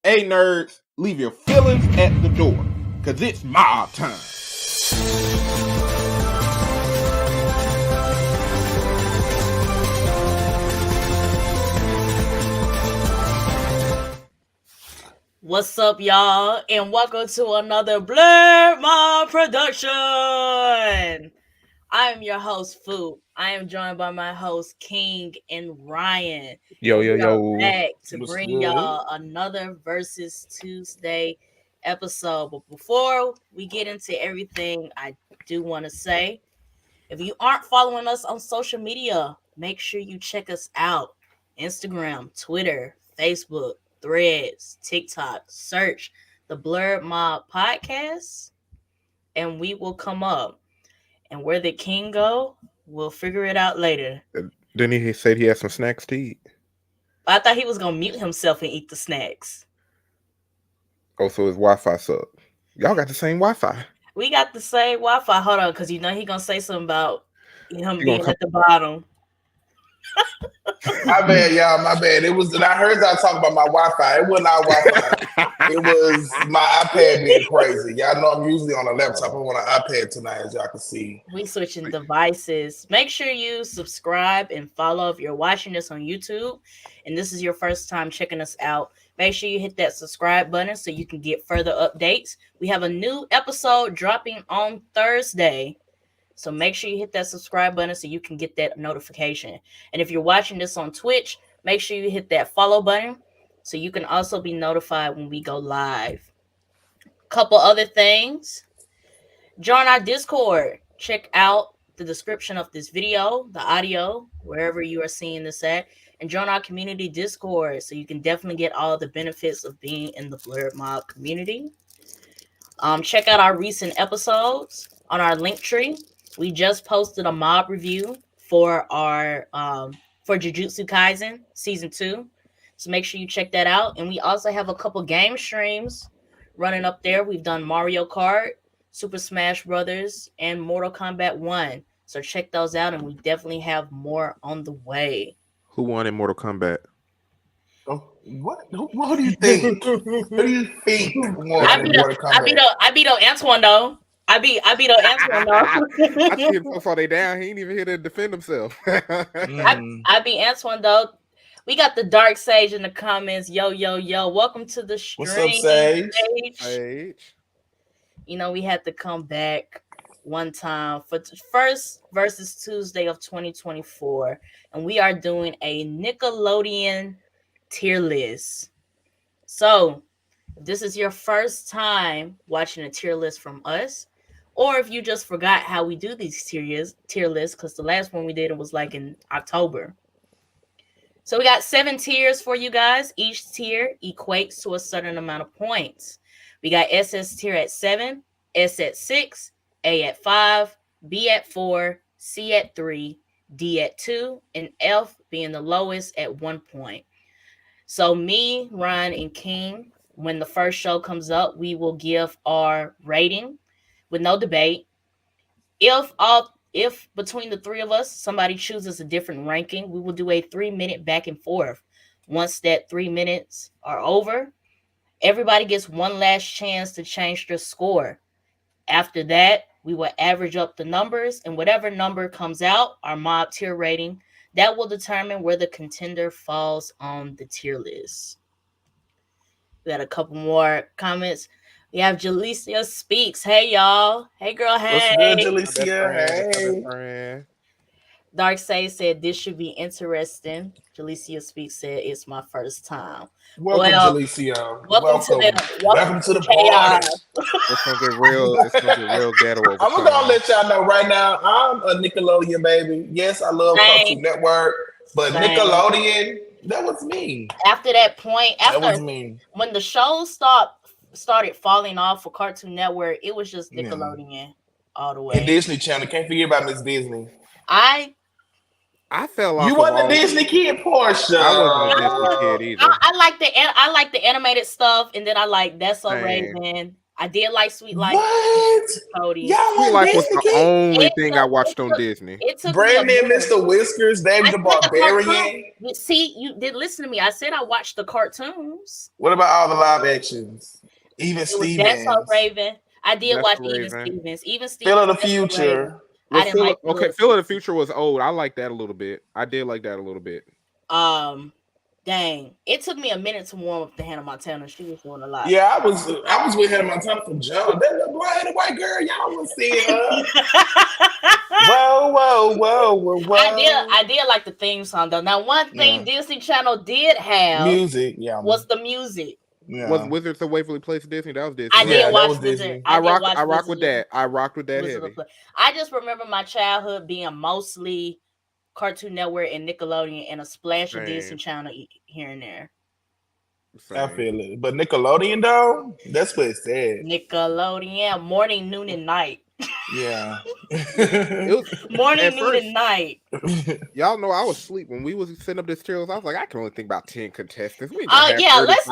Hey nerds, leave your feelings at the door, cause it's mob time. What's up, y'all, and welcome to another Blur Mob production. I am your host, Fu. I am joined by my hosts, King and Ryan. Yo. Back to bring y'all another Versus Tuesday episode. But before we get into everything, I do want to say, if you aren't following us on social media, make sure you check us out. Instagram, Twitter, Facebook, Threads, TikTok. Search the Blur Mob Podcast, and we will come up. And where the king go, we'll figure it out later. Then he said he had some snacks to eat. I thought he was gonna mute himself and eat the snacks. Oh, so his Wi-Fi sucked. Y'all got the same Wi-Fi. We got the same Wi-Fi. Hold on, because you know he gonna say something about him being at the bottom. My bad, y'all. My bad. It was. I heard y'all talk about my Wi-Fi. It wasn't our Wi-Fi. It was my iPad being crazy. Y'all know I'm usually on a laptop. I'm on an iPad tonight, as y'all can see. We switching devices. Make sure you subscribe and follow if you're watching this on YouTube, and this is your first time checking us out. Make sure you hit that subscribe button so you can get further updates. We have a new episode dropping on Thursday. So make sure you hit that subscribe button so you can get that notification. And if you're watching this on Twitch, make sure you hit that follow button so you can also be notified when we go live. Couple other things. Join our Discord. Check out the description of this video, the audio, wherever you are seeing this at. And join our community Discord so you can definitely get all the benefits of being in the Blur Mob community. Check out our recent episodes on our Linktree. We just posted a mob review for our for Jujutsu Kaisen Season 2. So make sure you check that out. And we also have a couple game streams running up there. We've done Mario Kart, Super Smash Brothers, and Mortal Kombat 1. So check those out, and we definitely have more on the way. Who won in Mortal Kombat? Oh, what? Who do you think? Who do you think won in Mortal Kombat? I beat Antoine though. I beat Antoine though. I see him so far they down. He ain't even here to defend himself. I beat Antoine though. We got the Dark Sage in the comments. Yo. Welcome to the stream. What's up, Sage? Sage. You know, we had to come back one time for the first Versus Tuesday of 2024. And we are doing a Nickelodeon tier list. So, if this is your first time watching a tier list from us, or if you just forgot how we do these tier lists, because the last one we did, it was like in October. So we got 7 tiers for you guys. Each tier equates to a certain amount of points. We got SS tier at 7, S at 6, A at 5, B at 4, C at 3, D at 2, and F being the lowest at 1 point. So me, Ryan, and King, when the first show comes up, we will give our rating with no debate. If between the three of us, somebody chooses a different ranking, we will do a 3-minute back and forth. Once that 3 minutes are over, everybody gets one last chance to change their score. After that, we will average up the numbers, and whatever number comes out, our mob tier rating, that will determine where the contender falls on the tier list. We got a couple more comments. We have Jalicia Speaks. Hey, y'all. Hey, girl. Hey. What's good, Jalicia? Hey. Dark Sage said this should be interesting. Jalicia Speaks said it's my first time. Welcome, Jalicia. Welcome to the party. It's gonna get real ghetto. I'm gonna let y'all know right now. I'm a Nickelodeon baby. Yes, I love Cartoon Network, but Nickelodeon, that was me. After that point, that was me. When the show started falling off for Cartoon Network, it was just Nickelodeon all the way. And Disney Channel. Can't forget about Miss Disney. I fell off. You wasn't a Disney kid, Portia. I wasn't a Disney kid either. I like the animated stuff, and then I like That's So Raven. I did like Sweet Life. What? Cody. Y'all Sweet like Life was Disney the King? only thing I watched on Disney. It took me a Brandy and minute. Mr. Whiskers, David the I said the Barbarian. cartoon. You see, you did listen to me. I said I watched the cartoons. What about all the live actions? Even It was That's Stevens. So Raven. I did That's watch So Even Raven. Stevens. Even Stevens. Phil of the That's So Raven. Future. I didn't like Okay, Phil of the Future was old. I like that a little bit. I did like that a little bit. Dang, it took me a minute to warm up to Hannah Montana. She was doing a lot. Yeah, I was with Hannah Montana from John. That little blonde white girl, y'all was seeing her. Whoa. I did like the theme song though. Now, one thing Disney Channel did have music, was the music. Yeah. Was Wizards of Waverly Place Disney? That was Disney. I did watch Wizard. I rock with that. I rocked with that Wizard heavy. I just remember my childhood being mostly Cartoon Network and Nickelodeon and a splash of Disney Channel here and there. I feel it. But Nickelodeon though, that's what it said. Nickelodeon, morning, noon, and night. Yeah. It was morning, noon, and night. Y'all know I was asleep when we was setting up this trail. I was like, I can only think about 10 contestants. Yeah, let's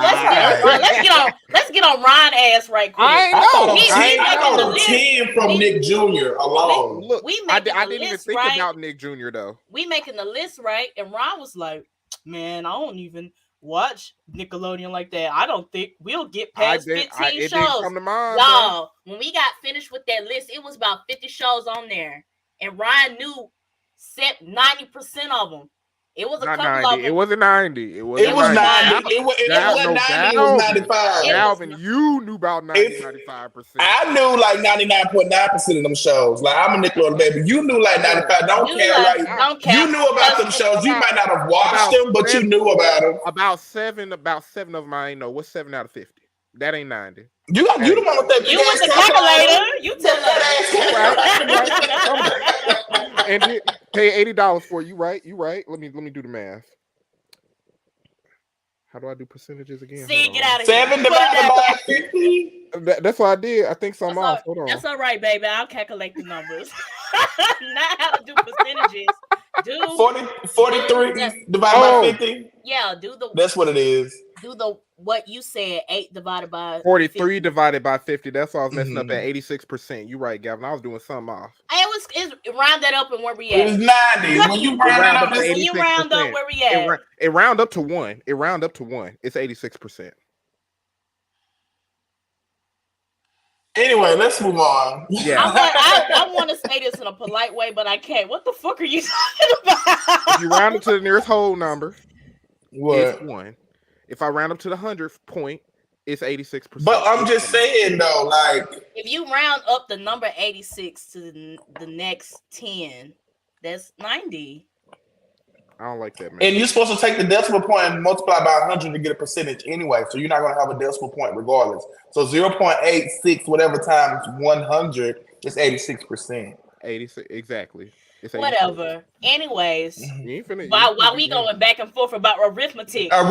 get on Ryan ass right quick. I thought 10 from Nick Jr. alone. Look, I didn't even think about Nick Jr. though. We making the list, right? And Ron was like, man, I don't even watch Nickelodeon like that. I don't think we'll get past 15 shows. Didn't come to mind, y'all, when we got finished with that list, it was about 50 shows on there. And Ryan knew 90% of them. It was a couple 90. of them. It wasn't 90. It was 90. It wasn't 90. It was 95. Calvin, you knew about 95%. I knew like 99.9% of them shows. Like, I'm a Nickelodeon baby. You knew like 95. Don't care. You knew about them shows. You might not have watched them, but you knew about them. About seven of them I ain't know. What's 7 out of 50? That ain't 90. You the one with that. You with the calculator. You tell us. And pay $80 for you, right? You right. Let me do the math. How do I do percentages again? See, get out of here. 7 divided by 50. That's what I did. I think something off. Hold on. That's all right, baby. I'll calculate the numbers. Not how to do percentages. Do 43 divided by 50. Yeah, That's what it is. Do what you said, 8 divided by 43 50. divided by 50. That's why I was messing up at 86%. You right, Gavin. I was doing something off. It's round that up and where we at. It was 90. When you round up, where we at. It round up to 1. It's 86%. Anyway, let's move on. Yeah. I want to say this in a polite way, but I can't. What the fuck are you talking about? If you round it to the nearest whole number, it's 1. If I round up to the 100th point, it's 86%. But I'm just saying though, like, if you round up the number 86 to the next 10, that's 90. I don't like that, man. And you're supposed to take the decimal point and multiply by 100 to get a percentage anyway. So you're not going to have a decimal point regardless. So 0.86 whatever times 100 is 86%. 86 exactly. It's 86%. Whatever. Anyways, finna, while we going back and forth about arithmetic. The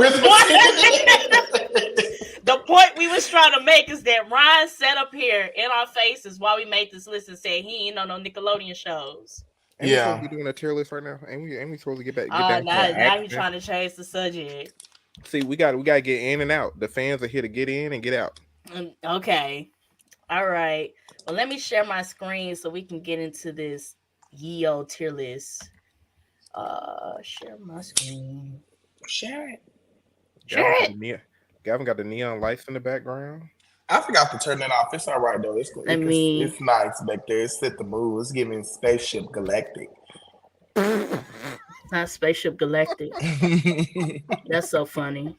point we was trying to make is that Ryan sat up here in our faces while we made this list and said he ain't on no Nickelodeon shows. Ain't we supposed to be doing a tier list right now? Ain't we supposed to get back? Now he's trying to change the subject. See, we got to get in and out. The fans are here to get in and get out. Okay. All right. Well, let me share my screen so we can get into this Ye-O tier list. Share my screen. Share it. Gavin got the neon lights in the background. I forgot to turn that off. It's all right though. It's nice back there. It's set the mood. It's giving Spaceship Galactic. Not Spaceship Galactic. That's so funny.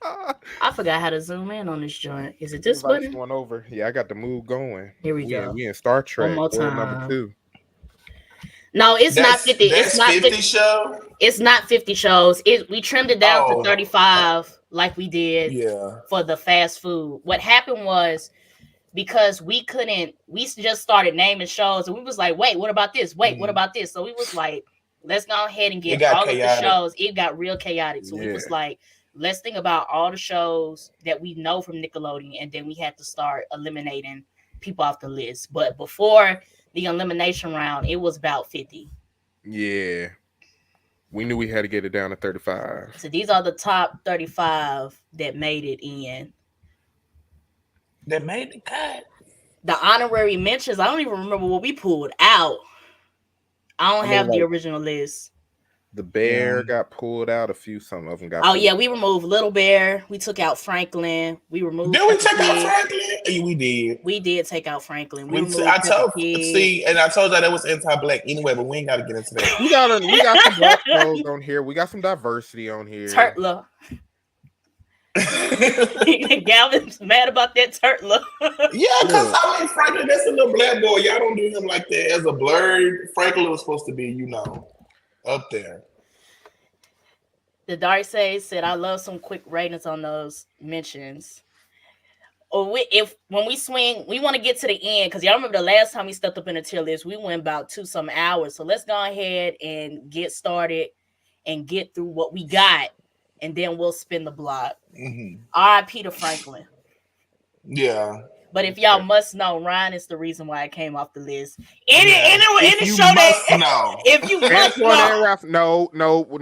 I forgot how to zoom in on this joint. Is it this button? One over. Yeah, I got the mood going. Here we go. We in Star Trek. One more time. Number 2. No, it's not 50. It's not 50 show. It's not 50 shows. We trimmed it down to 35, like we did for the fast food. What happened was because we just started naming shows, and we was like, wait, what about this? Wait, what about this? So we was like, let's go ahead and get all of the shows. It got real chaotic. So we was like, let's think about all the shows that we know from Nickelodeon, and then we had to start eliminating people off the list. But before the elimination round, it was about 50. Yeah. We knew we had to get it down to 35. So these are the top 35 that made it in. That made the cut. The honorary mentions, I don't even remember what we pulled out. I don't have the original list. The Bear got pulled out. Some of them got. Oh yeah, we removed Little Bear. We took out Franklin. We removed. Did we take out Franklin? Yeah, we did. We did take out Franklin. I told you that was anti-black anyway, but we ain't got to get into that. We got some black shows on here. We got some diversity on here. Turtler. Galvin's mad about that Turtler. Yeah, because I mean Franklin, that's a little black boy. Y'all don't do him like that as a blurred. Franklin was supposed to be, up there. The Dark Sage said, "I love some quick ratings on those mentions." Or when we swing, we want to get to the end because y'all remember the last time we stepped up in the tier list, we went about 2-some hours. So let's go ahead and get started and get through what we got, and then we'll spin the block. R.I.P. to Franklin. Yeah. But if y'all must know, Ryan is the reason why I came off the list. If you must know. No. When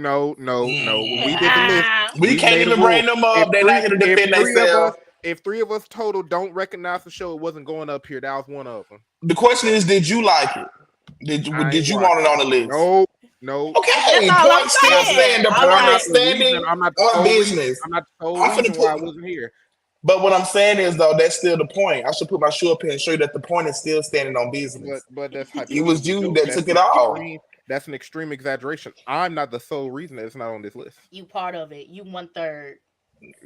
we did the list, we can't even bring them up. They're not going to defend themselves. If 3 of us total don't recognize the show, it wasn't going up here. That was one of them. The question is, did you like it? Did you want it on the list? No. Okay, point still stand. The point standing on business. I'm not the reason why I wasn't here. But what I'm saying is, though, that's still the point. I should put my shoe up here and show you that the point is still standing on business. But that's it was you that took it all. That's an extreme exaggeration. I'm not the sole reason that it's not on this list. You part of it. You 1/3.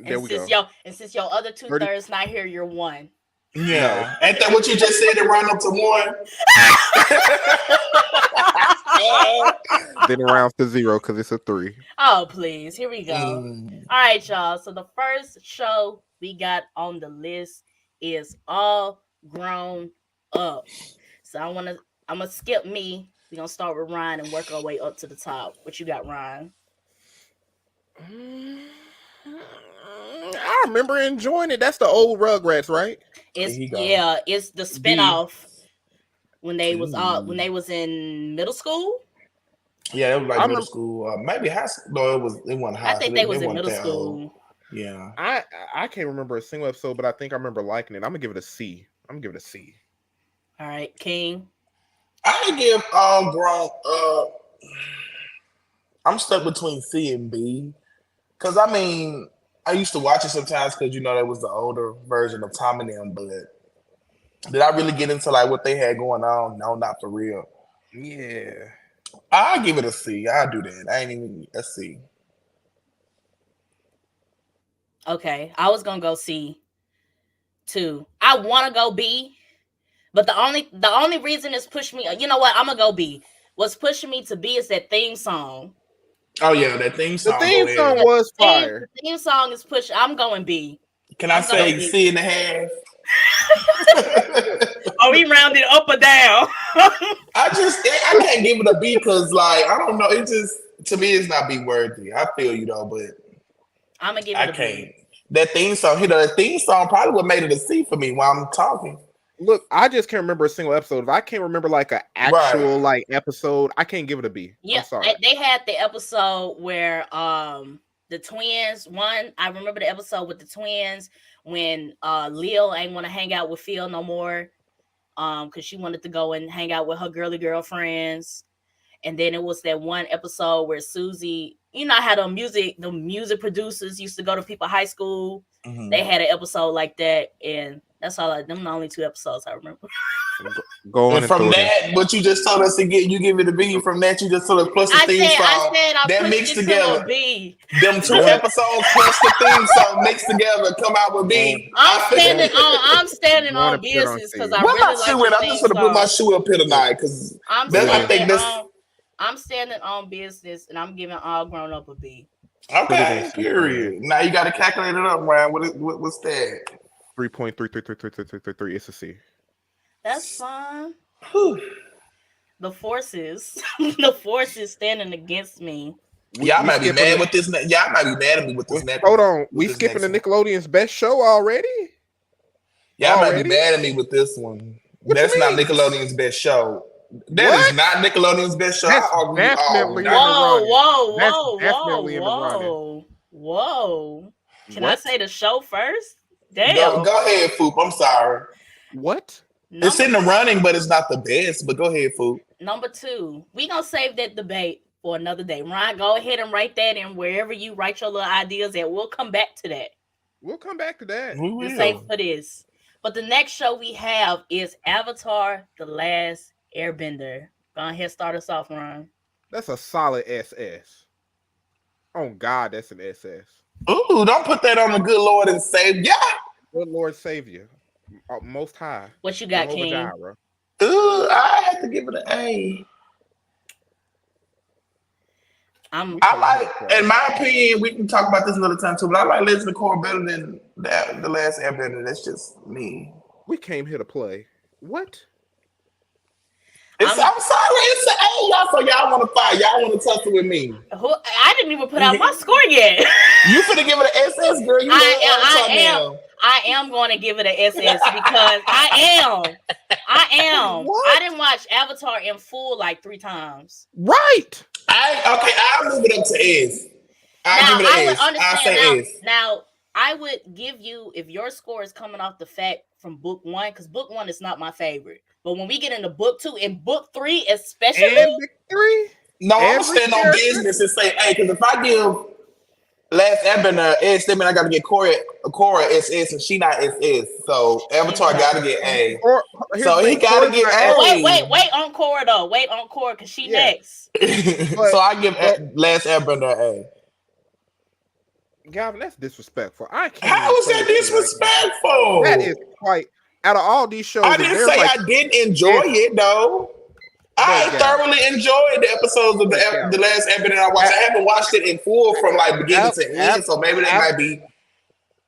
There we go. Since your other 2/3 not here, you're 1. Yeah. Ain't that what you just said? It round up to 1? Then it rounds to 0 because it's a 3. Oh, please. Here we go. All right, y'all. So the first show we got on the list is All Grown Up. So I'm gonna skip me. We're gonna start with Ryan and work our way up to the top. What you got, Ryan? I remember enjoying it. That's the old Rugrats, right? It's the spinoff when they was in middle school. Yeah, it was like middle school. Maybe high school. No, it wasn't high. I think they was in middle school. Yeah. I can't remember a single episode, but I think I remember liking it. I'm gonna give it a C. All right, King. I give All Grown Up. I'm stuck between C and B. Cause I mean, I used to watch it sometimes because that was the older version of Tom and them, but did I really get into like what they had going on? No, not for real. Yeah. I'll give it a C. I'll do that. I ain't even a C. Okay. I was gonna go C too. I wanna go B, but the only reason it's pushed me, you know what? I'm gonna go B. What's pushing me to B is that theme song. Oh yeah, that theme song. The theme song was fire. The theme song is push. I'm going B. Can I say C and a half? Are we rounded up or down? I can't give it a B because like I don't know. It just to me it's not B worthy. I feel you though, but I'm gonna give it a B. That theme song, the theme song probably what made it a C for me while I'm talking. Look, I just can't remember a single episode. If I can't remember like an actual like episode, I can't give it a B. Yeah, I'm sorry. They had the episode where the twins. I remember the episode with the twins when Lil ain't want to hang out with Phil no more, because she wanted to go and hang out with her girly girlfriends. And then it was that one episode where Susie, how the music producers used to go to people's high school. Mm-hmm. They had an episode like that, and that's all. Them the only 2 episodes I remember. And from that, what you just told us to get, you give it a B. From that, you just told us plus the theme song. That mixed together. Them 2 episodes plus the theme song mixed together come out with B. I'm standing on business because I really like the theme song. I'm just gonna put my shoe up here tonight because I'm standing on business and I'm giving All Grown Up a B. Okay, period. Now you got to calculate it up, Ryan. What's that? 3.3333333. It's a C. That's fine. Whew. The forces standing against me. Y'all might be mad with this. Y'all might be mad at me with this. Hold on, we skipping the Nickelodeon's best show already. Y'all might be mad at me with this one. That's not Nickelodeon's best show. That is not Nickelodeon's best show. That's definitely Whoa. Can I say the show first? Damn. Go ahead, Foop. I'm sorry. What? It's in the running, but it's not the best. But go ahead, Foop. Number 2. We gonna save that debate for another day. Ryan, go ahead and write that in wherever you write your little ideas at. We'll come back to that. We'll come back to that. We will. Just say for this. But the next show we have is Avatar: The Last Airbender. Go ahead, start us off, Ryan. That's a solid SS. Oh God, that's an SS. Ooh, don't put that on the good Lord and Savior. Good Lord Savior, Most High. What you got, Jehovah King? Jireh. Ooh, I have to give it an A. I like, in my opinion, we can talk about this another time too, but I like Legend of Korra better than the Last Airbender. That's just me. We came here to play. What? I'm sorry, it's an A, y'all. So y'all want to fight? Y'all want to tussle with me? I didn't even put out my score yet. You finna give it an SS, girl? I am going to give it an SS because I am. What? I didn't watch Avatar in full like 3 times. Right. I'll move it up to S. I'll give it an S. I'll say S. Now, I would give you, if your score is coming off the fact from book 1, because book 1 is not my favorite. But when we get into book 2 and book 3, especially. And book 3? No, I'm going to stand on business and say, hey, because if I give Last Airbender S, that means I got to get Korra SS, and she not SS. So Avatar got to get A. So he got to get A. Wait on Korra, though. Wait on Korra, because she next. So I give Last Airbender A. Gavin, that's disrespectful. I can't. How is that disrespectful? That is quite. Out of all these shows, I didn't say I didn't enjoy it though. I thoroughly enjoyed the episodes of the Last Airbender I watched. I haven't watched it in full from like beginning to end, so maybe that might be.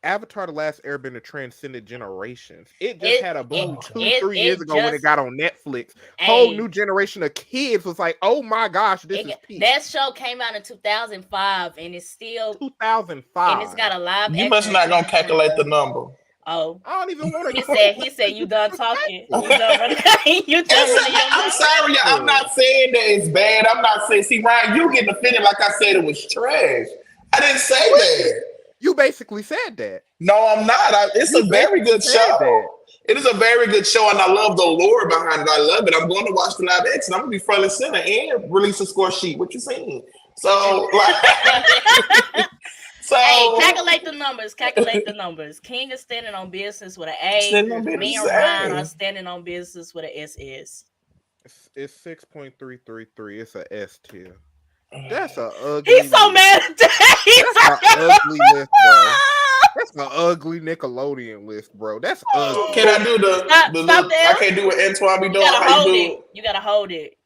Avatar: The Last Airbender transcended generations. It just had a boom 2-3 years ago when it got on Netflix. Whole new generation of kids was like, "Oh my gosh, this is peak." That show came out in 2005, and it's still 2005, and it's got a live. You must not gonna calculate the number. Oh, I don't even want to. He said, you done talking. You done running. I'm sorry, I'm not saying that it's bad. I'm not saying. See, Ryan, you getting offended like I said it was trash. I didn't say that. You basically said that. No, I'm not. It's a very good show. It is a very good show, and I love the lore behind it. I love it. I'm going to watch the live action. I'm gonna be front and center and release a score sheet. What you saying? So, like. So, hey, calculate the numbers. King is standing on business with an A. Me and Ryan are standing on business with an SS. It's 6.333. It's a S tier. That's an ugly. He's so mad at that. That's an ugly list, bro. That's an ugly Nickelodeon list, bro. That's ugly. Can I do I can't do what Antoine be doing. You gotta hold it.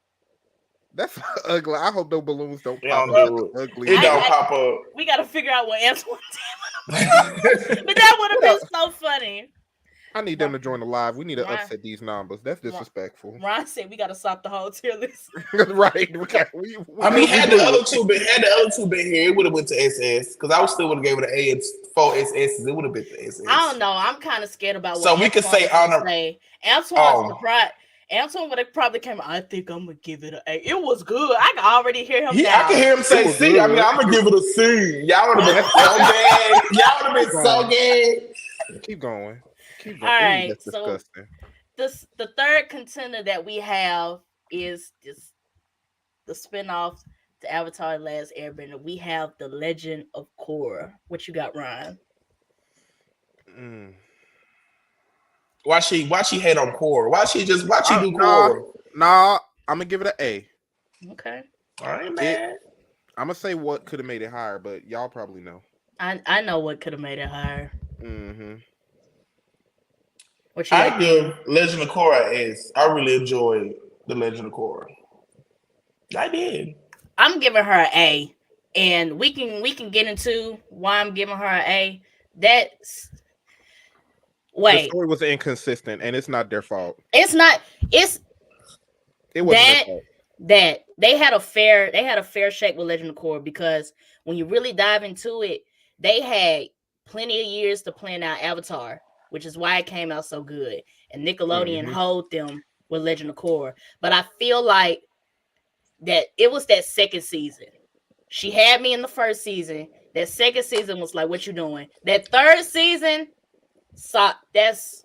That's ugly. I hope those balloons don't pop up. Ugly. It don't pop up. We gotta figure out what Antoine did. But that would have been so funny. I need them to join the live. We need to upset these numbers. That's disrespectful. Ron said we gotta stop the whole tier list. Right. Had the other two been here, it would have went to SS. Because I still would have gave it an A and 4 SSs. It would have been to SS. I don't know. I'm kind of scared about what so we could say honor. Antoine's surprised. Antoine would have probably came. I think I'm gonna give it an A. It was good. I can already hear him. I can hear him say C. Good. I mean, I'm gonna give it a C. Y'all would have been so bad. Y'all would have been so good. Keep going. All right. So the third contender that we have is the spinoff to Avatar: The Last Airbender. We have The Legend of Korra. What you got, Ryan? Why she hate on Korra? Why she do Korra? Nah, I'm gonna give it an A. Okay. All right, man. I'm gonna say what could have made it higher, but y'all probably know. I know what could have made it higher. Mm-hmm. I give Legend of Korra S. I really enjoyed the Legend of Korra. I did. I'm giving her an A, and we can get into why I'm giving her an A. The story was inconsistent, and it's not their fault. It wasn't their fault. That they had a fair shake with Legend of Korra, because when you really dive into it, they had plenty of years to plan out Avatar, which is why it came out so good. And Nickelodeon hold them with Legend of Korra. But I feel like that it was that second season. She had me in the first season. That second season was like, what you doing? That third season So that's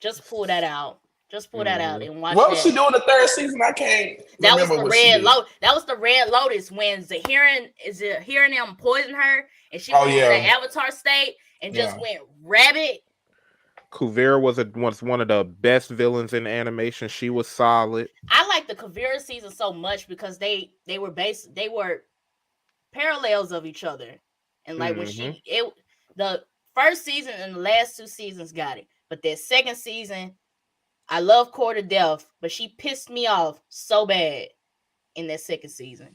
just pull that out. Just pull that out and watch. What was she doing the third season? I can't remember what she did. That was the Red Lotus when Zahiran them poisoned her and she went to the Avatar state and just went rabbit. Kuvira was one of the best villains in animation. She was solid. I like the Kuvira season so much because they were parallels of each other. And like when the first season and the last 2 seasons got it. But that second season, I love Core to death, but she pissed me off so bad in that second season.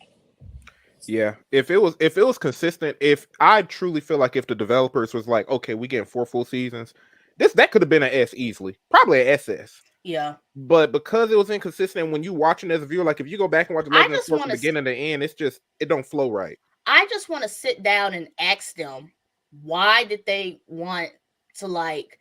Yeah, if it was consistent, if I truly feel like if the developers was like, okay, we getting 4 full seasons, that could have been an S easily, probably an SS. Yeah, but because it was inconsistent, when you watching as a viewer, like if you go back and watch the Legend of Korra from beginning to end, it don't flow right. I just want to sit down and ask them, why did they want to like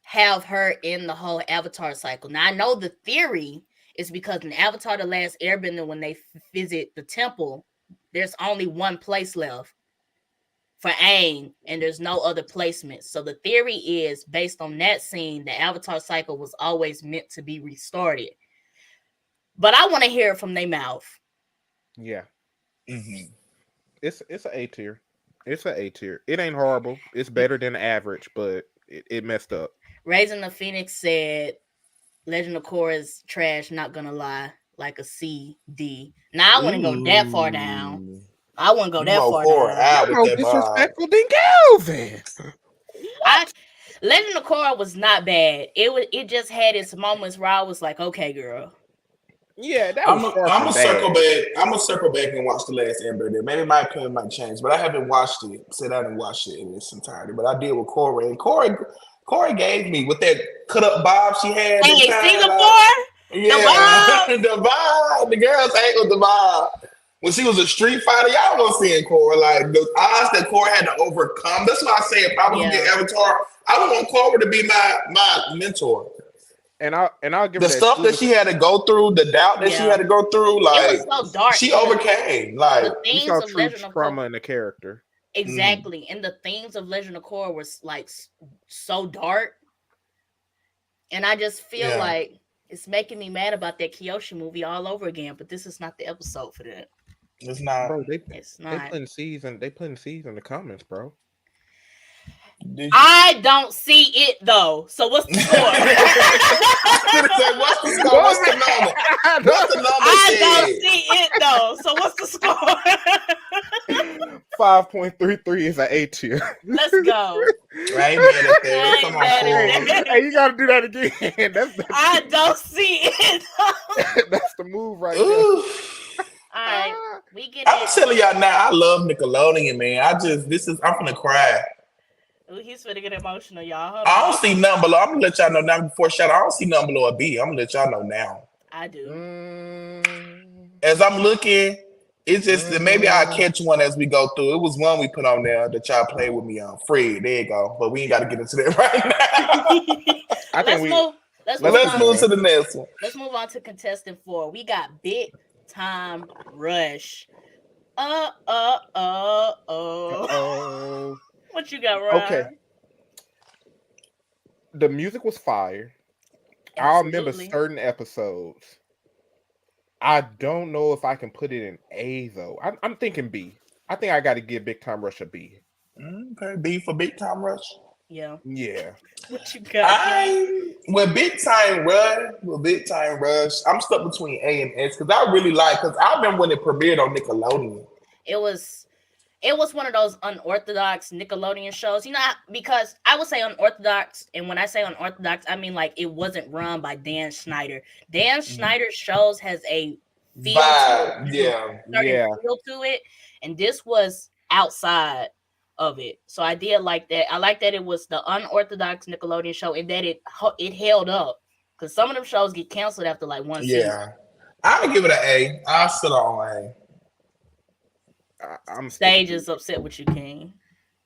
have her in the whole Avatar cycle? Now I know the theory is because in Avatar: The Last Airbender, when they visit the temple, there's only one place left for Aang, and there's no other placement. So the theory is based on that scene, the Avatar cycle was always meant to be restarted. But I want to hear it from their mouth. Yeah, it's an A tier. It's an A tier. It ain't horrible. It's better than average, but it messed up. Raising the Phoenix said, Legend of Korra is trash, not gonna lie, like a C, D. Now I wouldn't go that far down. I wouldn't go that far down. More disrespectful than Galvin. Legend of Korra was not bad. It just had its moments where I was like, okay, girl. Yeah, I'm gonna circle back. I'm gonna circle back and watch The Last Airbender. Maybe my opinion might change, but I haven't watched it. Said I didn't watch it in its entirety, but I did with Korra. And Korra gave me with that cut up bob she had. Hey, Singapore. Yeah, the bob. The girls hang with the bob. When she was a street fighter, y'all was seeing Korra like the odds that Korra had to overcome. That's why I say if I was to get Avatar, I would want Korra to be my mentor. And I'll give the stuff that she had to go through, the doubt that she had to go through, like it was so dark. She overcame. Like the themes you saw of Legend of trauma Korra in the character. Exactly, and the themes of Legend of Korra was like so dark, and I just feel like it's making me mad about that Kyoshi movie all over again. But this is not the episode for that. It's not. Bro, it's not. They putting C's in the comments, bro. I don't see it though. So what's the score? What's the score? What's the number? What's the number? I don't see it though. So what's the score? 5.33 is an A tier. Let's go. Right, man. Come on, hey, you gotta do that again. I don't see it. That's the move right now. All right, we get. I'm telling y'all now, I love Nickelodeon, man. I'm gonna cry. Ooh, he's finna get emotional, y'all. I don't see nothing below. I'm gonna let y'all know now before shout out. I don't see nothing below a B. I'm gonna let y'all know now. I do. As I'm looking, it's just that maybe I'll catch one as we go through. It was one we put on there that y'all played with me on. Free, there you go. But we ain't got to get into that right now. Let's move to the next one. Let's move on to contestant 4. We got Big Time Rush. What you got, Ryan? Okay. The music was fire. Absolutely. I remember certain episodes. I don't know if I can put it in A though. I'm thinking B. I think I got to give Big Time Rush a B. Okay, B for Big Time Rush. Yeah. What you got? With Big Time Rush, I'm stuck between A and S because I really because I remember when it premiered on Nickelodeon. It was one of those unorthodox Nickelodeon shows, because I would say unorthodox, and when I say unorthodox, I mean like it wasn't run by Dan Schneider. Dan Schneider's shows has a feel to it, and this was outside of it. So I did like that. I like that it was the unorthodox Nickelodeon show, and that it held up, because some of them shows get canceled after like one season. Yeah, I would give it an A. I'll sit on A. Stage is upset with you, King.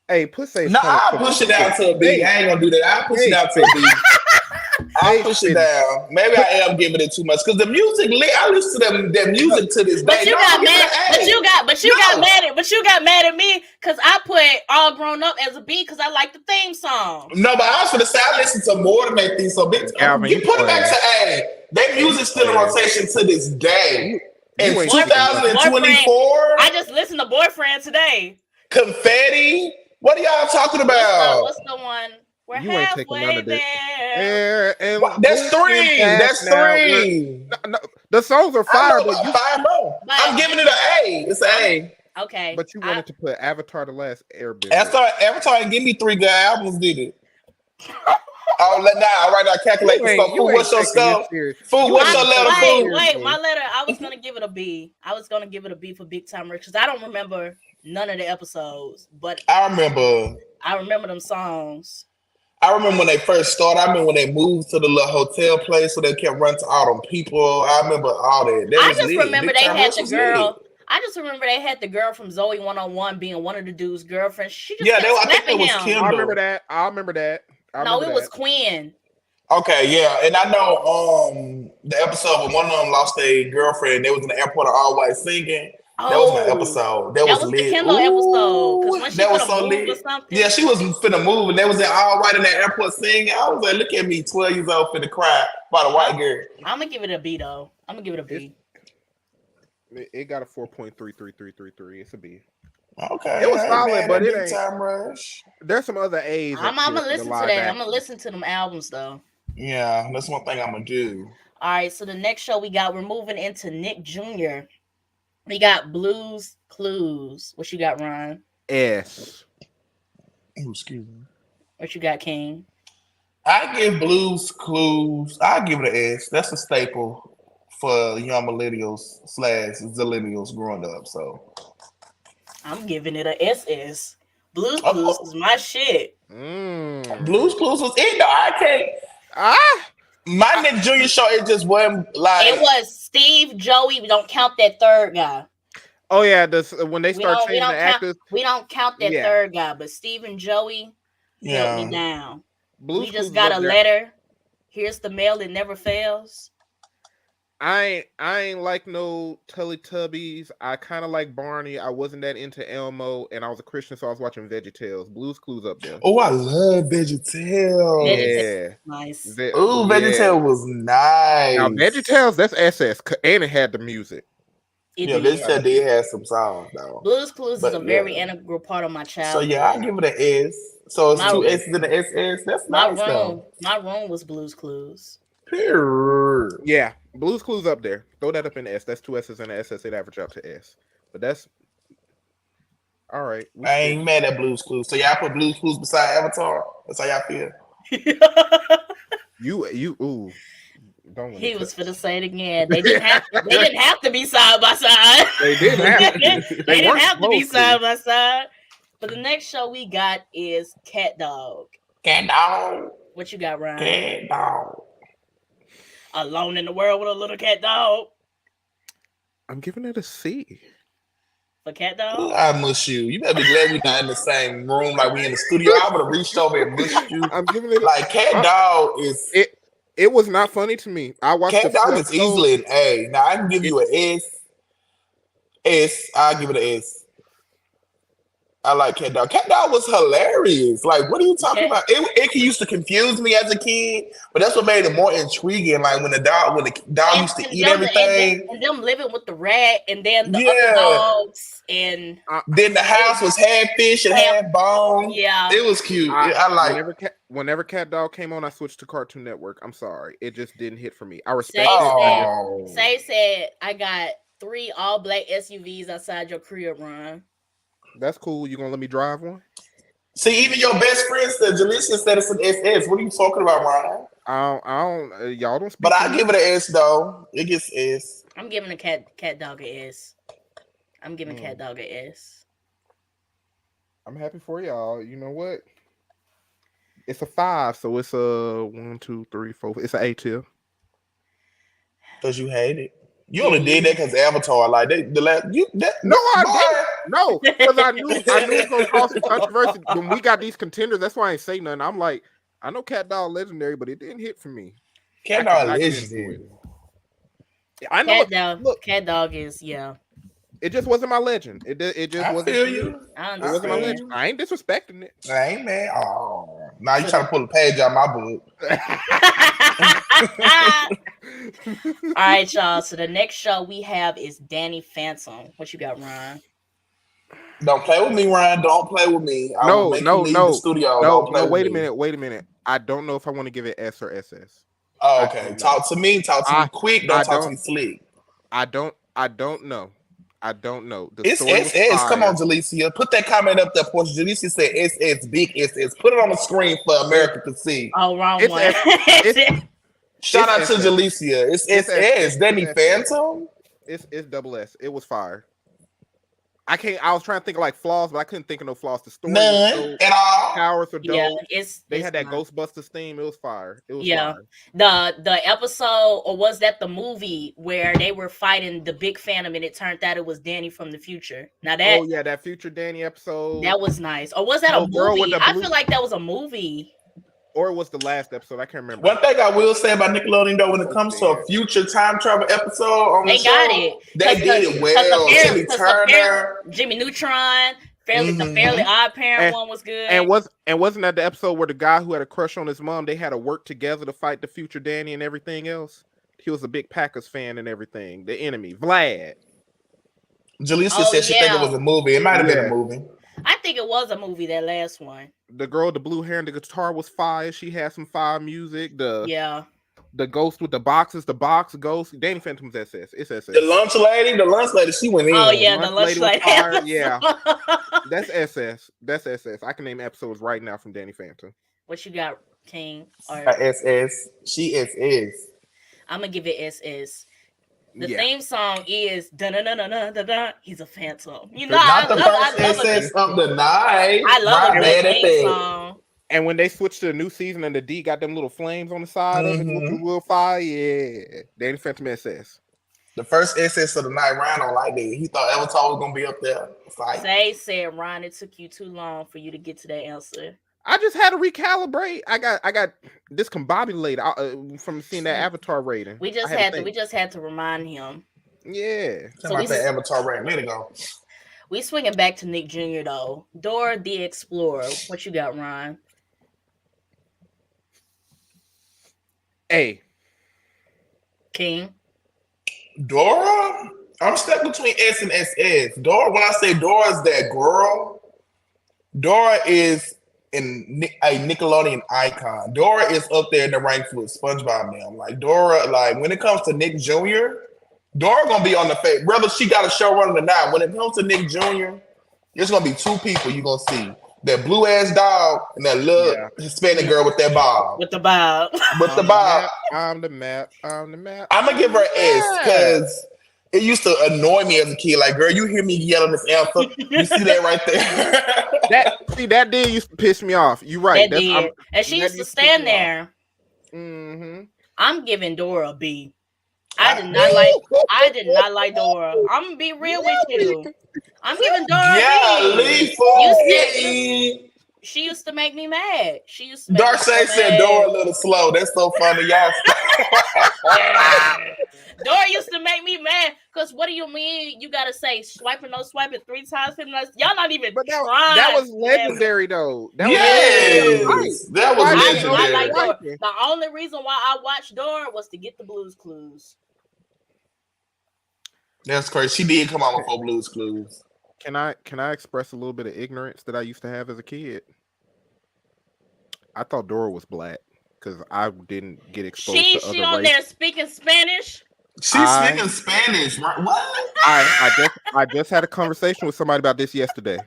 Hey, put Sage. I'll push it out to a B. I ain't gonna do that. I'll push it out to a B. I push it down. Maybe I am giving it too much because the music. I listen to that music to this day. But you got mad. But you got mad at me because I put All Grown Up as a B because I like the theme song. No, but I was gonna say I listen to more to make things so big. You put it back to A. Their music's still in rotation to this day. In 2024, I just listened to Boyfriend today. Confetti. What are y'all talking about? What's the one? We're you ain't taking none of this. That's three. That's three. No, the songs are fire, but I'm giving it an A. It's an A. Okay. But you wanted to put Avatar: The Last Airbender. Avatar and give me 3 good albums, did it? All right now, calculate the stuff. Food, what's your stuff? Food, what's your letter? Wait, my letter. I was gonna give it a B. I was gonna give it a B for Big Time Rich because I don't remember none of the episodes, but I remember them songs. I remember when they first started. I remember when they moved to the little hotel place, so they kept running to all them people. I remember all that. I just remember they had the girl. I just remember they had the girl from Zoe 101 being one of the dude's girlfriends. She just I think it was Kendall. I remember that. No, it was Quinn. Okay, yeah, and I know the episode when one of them lost their girlfriend. They was in the airport all white singing. That was my episode. That was the Kendall episode. Because when she was so lit. Or something. Yeah, she was finna move, and they was in all white in that airport singing. I was like, look at me, 12 years old, finna cry about a white girl. I'm gonna give it a B though. I'm gonna give it a B. It got a 4.333333. It's a B. Okay, it was solid, but it ain't. Time rush. There's some other A's. I'm gonna listen to that. I'm gonna listen to them albums though. Yeah, that's one thing I'm gonna do. All right, so the next show we're moving into Nick Jr. We got Blues Clues. What you got, Ron? S. Oh, excuse me. What you got, King? I give Blues Clues. I give it an S. That's a staple for young millennials / zillennials growing up. So I'm giving it a SS. Blues Clues is my shit. Blues Clues was it though. I can't. My Nick Jr. show, it just wasn't like it was Steve, Joey. We don't count that third guy. Oh yeah, when they start changing the actors, we don't count that third guy. But Steve and Joey held me down. We just got a letter. Here's the mail that never fails. I ain't like no Teletubbies. I kind of like Barney. I wasn't that into Elmo, and I was a Christian, so I was watching VeggieTales. Blues Clues up there. Oh, I love VeggieTales. Yeah, nice. VeggieTales was nice. Now VeggieTales, that's SS, and it had the music. VeggieTales did have some songs though. Blues Clues is a very integral part of my childhood. So I give it an S. So it's 2 S's and an SS. That's nice though. My room was Blues Clues. Yeah, Blues Clues up there. Throw that up in S. That's 2 S's and an SS. It average out to S. But that's all right. I ain't mad at Blues Clues. So y'all put Blues Clues beside Avatar. That's how y'all feel. Ooh. He was finna say it again. They didn't have to be side by side. They didn't have to. They didn't have to be side by side. But the next show we got is Cat Dog. Cat Dog. What you got, Ryan? Cat Dog. Alone in the World with a Little Cat Dog. I'm giving it a C. For Cat Dog? I miss you. You better be glad we're not in the same room like we in the studio. I would have reached over and missed you. I'm giving it like Cat Dog is it was not funny to me. I watched Cat Dog is easily an A. Now I can give you an S. I'll give it an S. I like Cat Dog. Cat Dog was hilarious. Like, what are you talking about? It used to confuse me as a kid, but that's what made it more intriguing. Like when the dog used to eat everything, and them living with the rat, and then the other dogs, and then the house was half fish and half bone. Yeah, it was cute. I like. Whenever Cat Dog came on, I switched to Cartoon Network. I'm sorry, it just didn't hit for me. I respect. Say said I got 3 all-black SUVs outside your crib, Ron. That's cool. You gonna let me drive one? See, even your best friend said Jaleesa said it's an SS. What are you talking about, Ryan? I don't. Y'all don't speak. But I give it an S though. It gets S. I'm giving a cat dog an S. I'm giving Cat Dog an S. I'm happy for y'all. You know what? It's a 5, so it's a 1, 2, 3, 4. It's an A tier. Because you hate it. You only did that because Avatar, like I didn't. No, because I knew it was gonna cause some controversy when we got these contenders. That's why I ain't say nothing. I'm like, I know Cat Dog legendary, but it didn't hit for me. Cat Dog legendary. I know. Cat Dog is It just wasn't my legend. It just wasn't. I feel you. I It wasn't my legend. I ain't disrespecting it. I ain't mad. Oh, now you trying to pull a page out my book. All right, y'all. So the next show we have is Danny Phantom. What you got, Ryan? Don't play with me, Ryan. Don't play with me. No. The studio. No. Wait a minute. I don't know if I want to give it S or SS. Oh, okay. Talk to me quick. Don't talk to me slick. I don't know. It's SS. Come on, Jalecia. Put that comment up there. Porsche. Jalecia said SS, big SS. Put it on the screen for America to see. Oh, wrong one. Shout out to Jalecia. It's SS. Danny Phantom. It's double S. It was fire. I was trying to think of like flaws, but I couldn't think of no flaws. The story none at all. Powers are dope. Yeah, they had that Ghostbusters theme. It was fire. It was fire. The episode, or was that the movie where they were fighting the big Phantom and it turned out it was Danny from the future? Now that that future Danny episode. That was nice. Or was that a movie? I feel like that was a movie. Or it was the last episode. I can't remember. One thing I will say about Nickelodeon, though, when it comes to a future time travel episode on the show, got it. They did it well. Timmy Turner, Jimmy Neutron, the Fairly Odd Parent one was good. And wasn't that the episode where the guy who had a crush on his mom, they had to work together to fight the future Danny and everything else? He was a big Packers fan and everything. The enemy, Vlad. Jalecia said she think it was a movie. It might have been a movie. I think it was a movie, that last one. The girl with the blue hair and the guitar was fire. She had some fire music. The ghost with the boxes, the box ghost. Danny Phantom's SS. It's SS. The lunch lady, she went in. Oh yeah, the lunch lady. Yeah. That's SS. I can name episodes right now from Danny Phantom. What you got, King? SS. She SS. I'm gonna give it SS. The theme song is da-da-da-da-da-da. He's a phantom. You know, not the first SS of the night. I love the theme song. And when they switched to the new season and the D got them little flames on the side of it, little fire, Danny Phantom SS. The first SS of the night, Ryan don't like that. He thought Avatar was gonna be up there. They said, Ryan, it took you too long for you to get to that answer. I just had to recalibrate. I got discombobulated from seeing that Avatar rating. We just had to remind him. Yeah. So about that Avatar rating. Let it go. We swinging back to Nick Jr. though. Dora the Explorer. What you got, Ryan? A. King. Dora? I'm stuck between S and SS. Dora, when I say Dora's that girl, Dora is a Nickelodeon icon. Dora is up there in the ranks with SpongeBob now. Like Dora, like when it comes to Nick Jr., Dora gonna be on the face. Whether she got a show running or not, when it comes to Nick Jr., there's gonna be two people you're gonna see. That blue ass dog and that little Hispanic girl with that bob. With the bob. I'm the map. I'm gonna give her S because it used to annoy me as a kid. Like, girl, you hear me yelling this answer. You see that right there? that did used to piss me off. You're right. And she used to stand there. Mm-hmm. I'm giving Dora a B. I did not like Dora. I'm gonna be real with you. I'm giving Dora a B. She used to make me mad. Darcy said Dora a little slow. That's so funny, y'all. Dora used to make me mad because what do you mean? You gotta say swiping 3 times. Y'all not even trying. That was legendary though. That was legendary. I like Dora. The only reason why I watched Dora was to get the Blues Clues. That's crazy. She did come out with 4 Blues Clues. Can I express a little bit of ignorance that I used to have as a kid? I thought Dora was black because I didn't get exposed to other She on there speaking Spanish. She's speaking Spanish, right? What? I just had a conversation with somebody about this yesterday.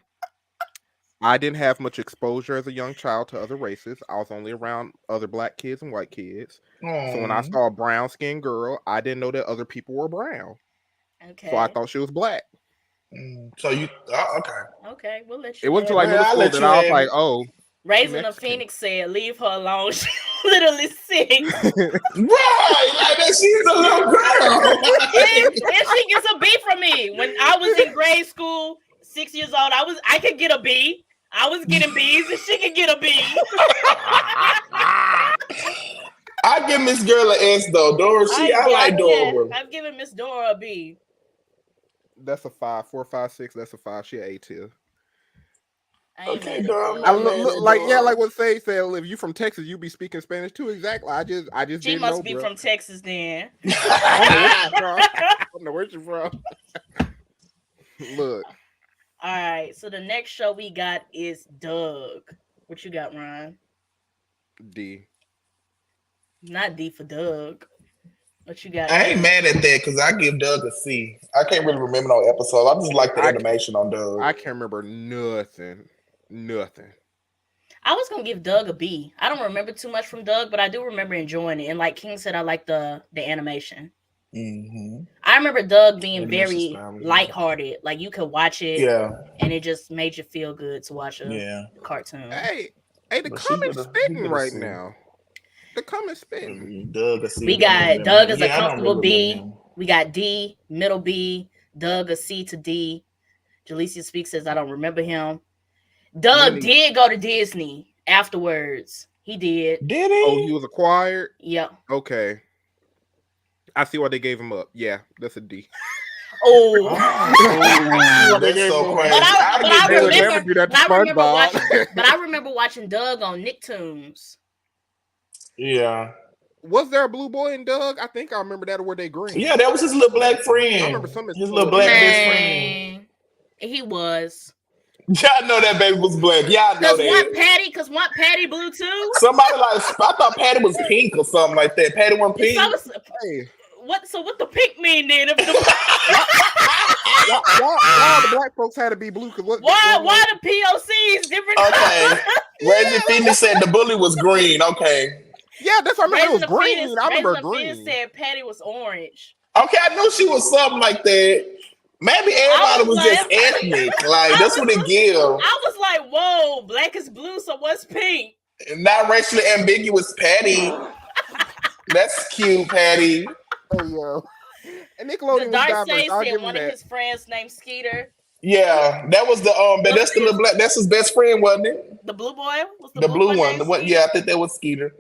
I didn't have much exposure as a young child to other races. I was only around other black kids and white kids. So when I saw a brown skinned girl, I didn't know that other people were brown. Okay. So I thought she was black. So you okay? Okay, we'll let you. It wasn't like middle school that I was like, oh. Raisin of Phoenix said, "Leave her alone. She's literally sick." Right, like that. She's a little girl. and she gets a B from me. When I was in grade school, 6 years old, I could get a B. I was getting B's, and she could get a B. I give Miss Girl an S though. Dora, I like Dora. I'm giving Miss Dora a B. That's a 5. 4, 5, 6. That's a 5. She an A tier. Okay, Dora. Like what Say said. If you from Texas, you be speaking Spanish too. Exactly. I just she didn't must know, be bro. from Texas then. I don't know where you from. Look. All right. So the next show we got is Doug. What you got, Ryan? D. Not D for Doug. What you got? I ain't mad at that because I give Doug a C. I can't really remember no episode. I just like the animation on Doug. I can't remember nothing. I was gonna give Doug a B. I don't remember too much from Doug, but I do remember enjoying it. And like King said, I like the animation. Mm-hmm. I remember Doug being very lighthearted. Like you could watch it, and it just made you feel good to watch a cartoon. Hey, the comments spitting right now. The comments spitting. Doug a C. We got Doug as a comfortable B. We got D, middle B. Doug a C to D. Jalecia Speaks says I don't remember him. Doug did go to Disney afterwards. He did. Did he? Oh, he was acquired? Yep. Okay. I see why they gave him up. Yeah, that's a D. Oh. That's so crazy. But I remember watching Doug on Nicktoons. Yeah. Was there a blue boy in Doug? I think I remember that, or were they green? Yeah, that was his little black friend. I remember some of his little black best friend. He was. Y'all know that baby was black. Y'all know that. Because Patty blue too? Somebody I thought Patty was pink or something like that. Patty wasn't pink. So what the pink mean then? If why the black folks had to be blue? Why the POCs different? Okay. Reggie Phoenix said the bully was green. Okay. Yeah, that's what I remember. It was green. I remember green. Said Patty was orange. Okay, I knew she was something like that. Maybe everybody was just ethnic. Like, that's what it gives. I was like, whoa, black is blue, so what's pink? Not racially ambiguous, Patty. That's cute, Patty. Oh, yeah. And Nickelodeon was diverse. Said one of his friends named Skeeter. Yeah, that was the that's the little black. That's his best friend, wasn't it? The blue boy. Was the blue one. The one. Yeah, I think that was Skeeter.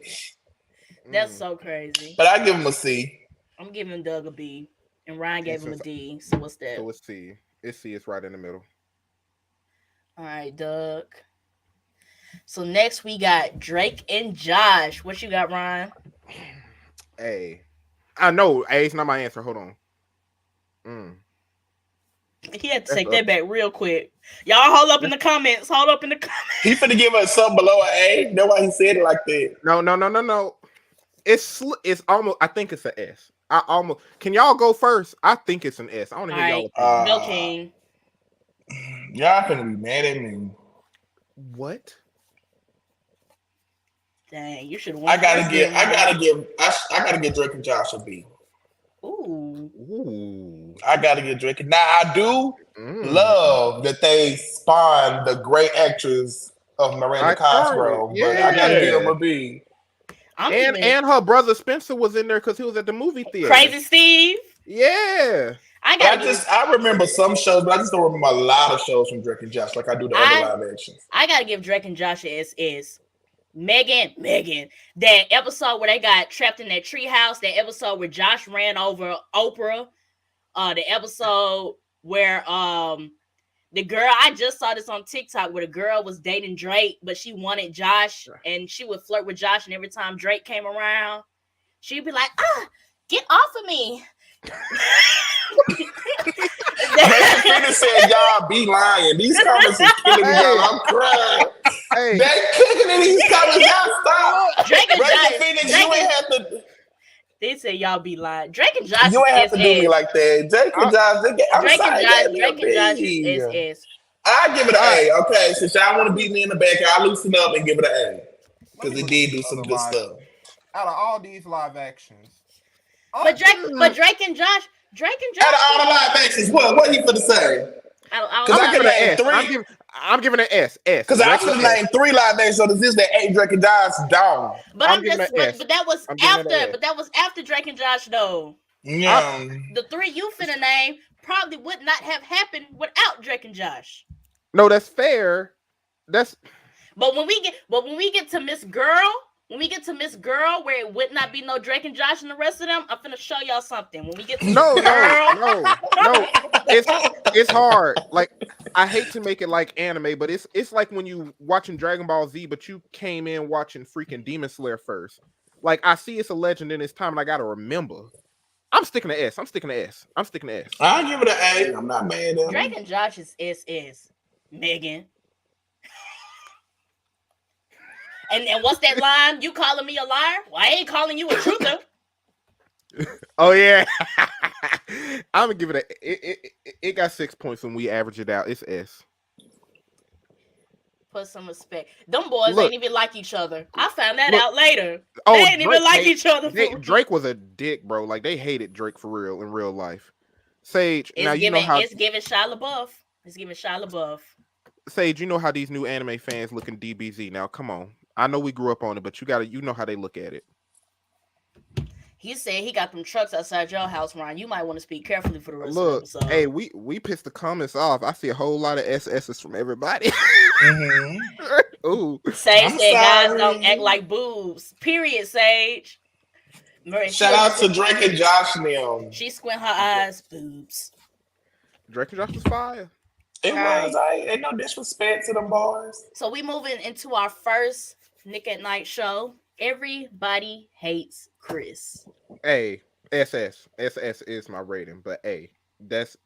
That's so crazy. But I give him a C. I'm giving Doug a B, and Ryan gave him a D. So what's that? So it's C. It's C. It's right in the middle. All right, Doug. So next we got Drake and Josh. What you got, Ryan? A. I know A is not my answer. Hold on. He had to take that back real quick. Y'all hold up in the comments. He finna give us something below an A. That's why he said it like that. No. It's almost. I think it's an S. Can y'all go first? I think it's an S. I want to hear y'all. No King. Y'all finna be mad at me. What? Dang, you should. I gotta give Drake and Josh a B. Ooh. I gotta get Drake. Now I do love that they spawned the great actress of Miranda Cosgrove, but I gotta give him a B. And her brother Spencer was in there because he was at the movie theater. Crazy Steve. Yeah. I remember some shows, but I just don't remember a lot of shows from Drake and Josh like I do the other live actions. I gotta give Drake and Josh is Megan, that episode where they got trapped in that treehouse, that episode where Josh ran over Oprah, the episode where the girl, I just saw this on TikTok where the girl was dating Drake, but she wanted Josh and she would flirt with Josh, and every time Drake came around, she'd be like, get off of me. They said y'all be lying. These comments is killing me, y'all. I'm crying. They cooking in these comments. Y'all stop. Drake and Josh. Phoenix, you ain't have to. They said y'all be lying. Drake and Josh. You ain't have to do me like that. Drake and Josh. Drake and Josh is. I give it an A. Okay, since y'all want to beat me in the back, I'll loosen up and give it an A because it did do some good stuff. Out of all these live actions. But Drake and Josh. Out of all the live actions, what he finna say? I'm giving an S. Because I could name 3 live actions, so this is the 8 Drake and Josh down. But that was after Drake and Josh though. Yeah. The 3 you finna name probably would not have happened without Drake and Josh. No, that's fair. But when we get to Miss Girl, When we get to Miss Girl, where it would not be no Drake and Josh and the rest of them, I'm finna show y'all something. When we get to No, Miss Girl, no. It's hard. Like, I hate to make it like anime, but it's like when you watching Dragon Ball Z, but you came in watching freaking Demon Slayer first. Like, I see it's a legend in its time, and I gotta remember. I'm sticking to S. I'll give it an A. I'm not mad at Drake him. and Josh is SS. Megan. And what's that line? You calling me a liar? Well, I ain't calling you a truther. Oh yeah. I'm gonna give it it got 6 points when we average it out. It's S. Put some respect. Them boys Look. ain't even like each other. I found that out later. Oh, they ain't even like each other. Drake was a dick, bro. Like, they hated Drake for real in real life. Sage, It's now giving, you know how it's giving Shia LaBeouf. It's giving Shia LaBeouf. Sage, you know how these new anime fans look in DBZ. Now, come on. I know we grew up on it, but you know how they look at it. He said he got them trucks outside your house, Ryan. You might want to speak carefully for the rest Look, of the episode. hey, we pissed the comments off. I see a whole lot of SS's from everybody. Mm-hmm. Ooh. Sage I'm said guys sorry. don't act like boobs. Period, Sage. Shout out to Drake and Josh now. She squint her eyes, boobs. Drake and Josh was fire. It Right. was. Ain't no disrespect to them boys. So we moving into our first Nick at Night show. Everybody hates Chris. Hey, SS is my rating, but hey, that's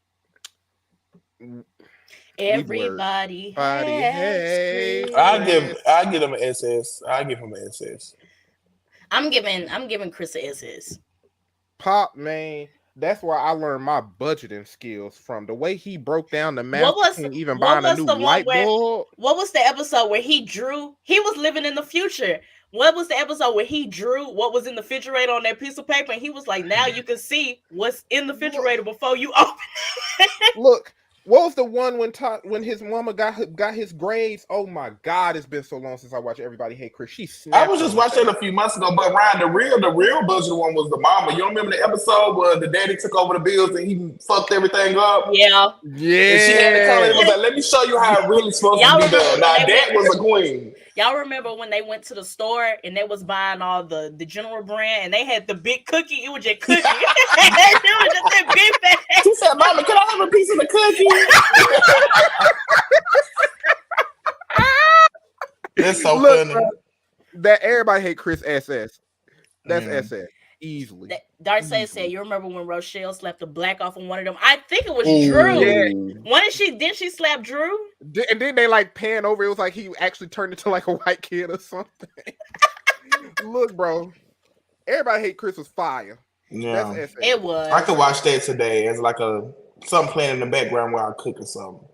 Everybody hates Chris. I give him an SS. I give him an SS. I'm giving Chris an SS. Pop, man. That's where I learned my budgeting skills from. The way he broke down the math, even buying a new light bulb. What was the episode where he drew? He was living in the future. What was the episode where he drew what was in the refrigerator on that piece of paper? And he was like, now you can see what's in the refrigerator before you open it. Look, what was the one when his mama got his grades? Oh my God, it's been so long since I watched Everybody Hate Chris. I was just watching it a few months ago, but Ryan, the real budget one was the mama. You don't remember the episode where the daddy took over the bills and he fucked everything up? Yeah. And she had to come in and was like, let me show you how it really supposed to be done. Now that was a queen. Y'all remember when they went to the store and they was buying all the General Brand and they had the big cookie? It was just cookie. It was just that big bag. She said, Mama, can I have a piece of the cookie? That's so funny. Bro, that Everybody Hate Chris SS. That's SS. Easily. Darcy said, you remember when Rochelle slapped the black off on one of them? I think it was Drew. Yeah. Didn't she slap Drew? And then they like pan over. It was like he actually turned into like a white kid or something. Look, bro. Everybody Hate Chris was fire. Yeah. That's SS. It was. I could watch that today as like something playing in the background while I cook or something.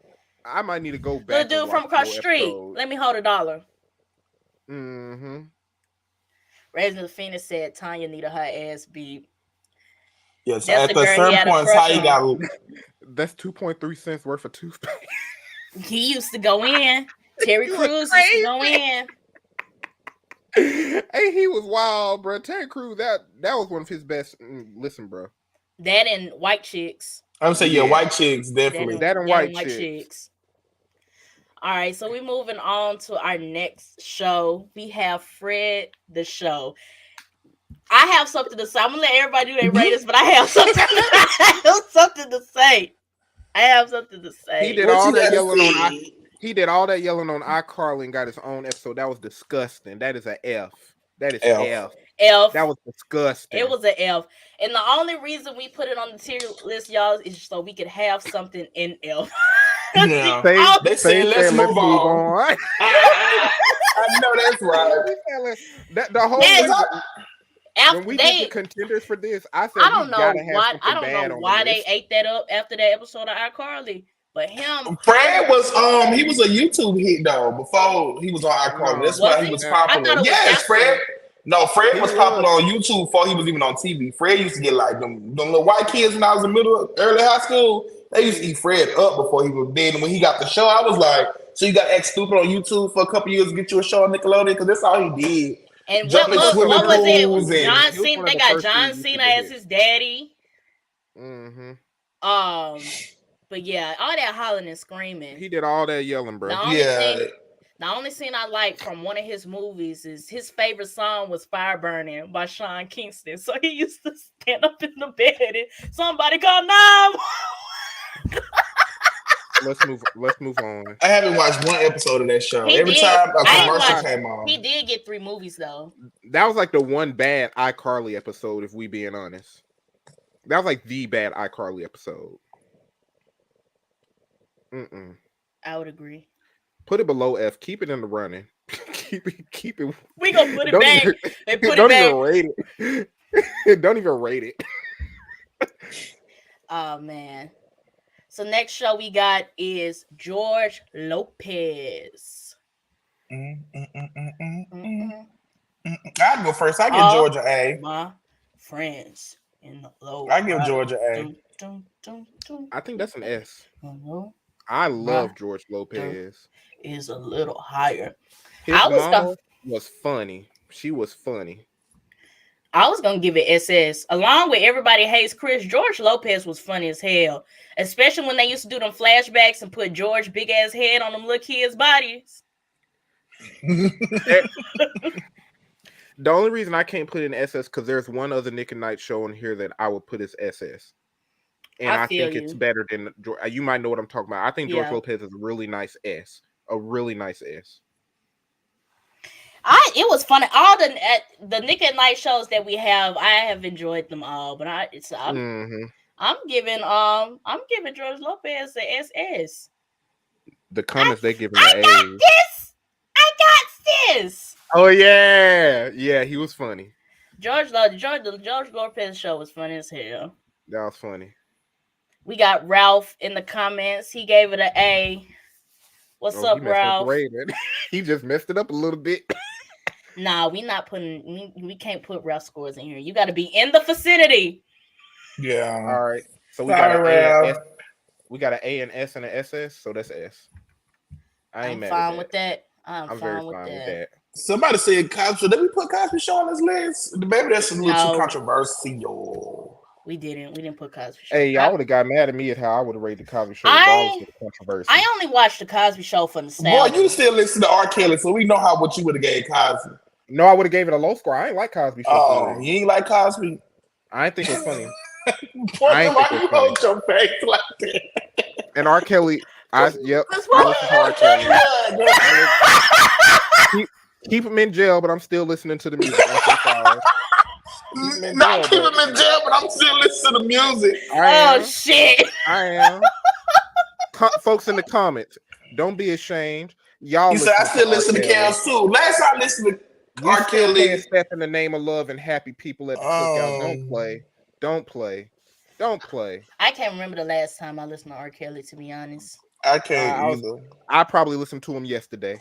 I might need to go back. The dude from across the street. Let me hold $1. Mm-hmm. Resident Phoenix said Tanya needed her ass beat. Yes, at the certain points, how you got. That's 2.3 cents worth of toothpaste. He used to go in. Terry Crews used to go in. Hey, he was wild, bro. Terry Crews, that was one of his best. Listen, bro. That and White Chicks. I would say, yeah, White Chicks, definitely. That and White Chicks. All right, so we're moving on to our next show. We have Fred the Show. I have something to say. I'm gonna let everybody do their ratings, but I have something. I have something to say. He did all that yelling on. He did all that yelling on iCarly and got his own episode. That was disgusting. That is an F. That is F. That was disgusting. It was an F. And the only reason we put it on the tier list, y'all, is so we could have something in F. Yeah. They say let's move on. I know that's right. The whole reason, when we get the contenders for this, I said I don't know why they ate that up after that episode of iCarly. But Fred was he was a YouTube hit though before he was on iCarly. That's why he was popular. Yes, Fred. No, Fred was popular on YouTube before he was even on TV. Fred used to get like them little white kids when I was in early high school. They used to eat Fred up before he was dead. And when he got the show, I was like, so you got to act stupid on YouTube for a couple years to get you a show on Nickelodeon? Because that's all he did. And what was it? It was John Cena. They got John Cena as his daddy. Mm-hmm. But yeah, all that hollering and screaming. He did all that yelling, bro. The only thing The only scene I like from one of his movies is his favorite song was Fire Burning by Sean Kingston. So he used to stand up in the bed and somebody call 911. Let's move on. I haven't watched one episode of that show. He Every did. time a I ain't commercial watched- came on. He did get 3 movies though. That was like the one bad iCarly episode, if we being honest. That was like the bad iCarly episode. I would agree. Put it below F. Keep it in the running. keep it. We gonna put it Don't back even- and put Don't it back. even rate it. Don't even rate it. Oh man. So next show we got is George Lopez. I'd go first. I give Georgia A. My friends in the low. I give Georgia A. I think that's an S. Hello. I love George Lopez. Is a little higher. His mama was funny. She was funny. I was gonna give it SS. Along with Everybody Hates Chris, George Lopez was funny as hell. Especially when they used to do them flashbacks and put George big ass head on them little kids' bodies. The only reason I can't put it in SS because there's one other Nick and Night show in here that I would put as SS. And I think it's better than you might know what I'm talking about. I think George Lopez is a really nice S. A really nice S. It was funny. All the Nick at Night shows that we have, I have enjoyed them all. But I'm giving George Lopez the SS. The comments they give him I the got A. this. I got this. Oh yeah, he was funny. The George Lopez show was funny as hell. That was funny. We got Ralph in the comments. He gave it an A. What's up, Ralph? He just messed it up a little bit. Nah, we can't put Ralph scores in here. You got to be in the vicinity. Yeah. All right. So we got an A and S. We got an A and S and an SS. So that's S. I'm fine with that. I'm very fine with that. Somebody said Cosby. Did we put Cosby Show on this list? Maybe that's a little too controversial. We didn't put Cosby Show. Hey, y'all would have got mad at me at how I would have rated the Cosby Show. Controversy. I only watched the Cosby Show for nostalgia. Boy, you still listen to R. Kelly, so we know what you would have gave Cosby. No, I would have gave it a low score. I ain't like Cosby Show. Oh, you ain't like Cosby? I ain't think it's funny. Boy, why you hold your face like that? And R. Kelly, I listen to R. Kelly. Keep him in jail, but I'm still listening to the music. I'm so sorry. Not keep him in jail, but I'm still listening to the music. Oh shit! I am. Folks in the comments, don't be ashamed. Y'all. You said I still listen to Cals too. Last time I listened to R. Kelly. Step in the name of love and happy people at the cookout. Don't play. I can't remember the last time I listened to R. Kelly. To be honest, I can't either. I probably listened to him yesterday.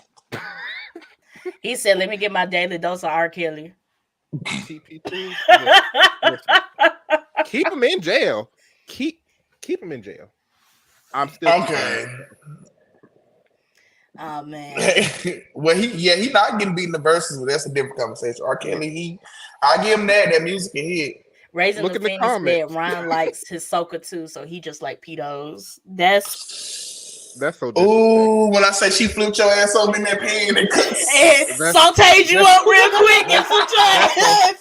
He said, "Let me get my daily dose of R. Kelly." TP2. Keep him in jail. Keep him in jail. I'm still okay. Oh man. Well, he not getting beat in the verses, but that's a different conversation. R. Kelly, I give him that music a hit. Raising the Phoenix said Ryan likes his soca too, so he just like pedos. That's so. Ooh, when I say she flipped your ass over in that pan and sauteed you up real quick and flipped your ass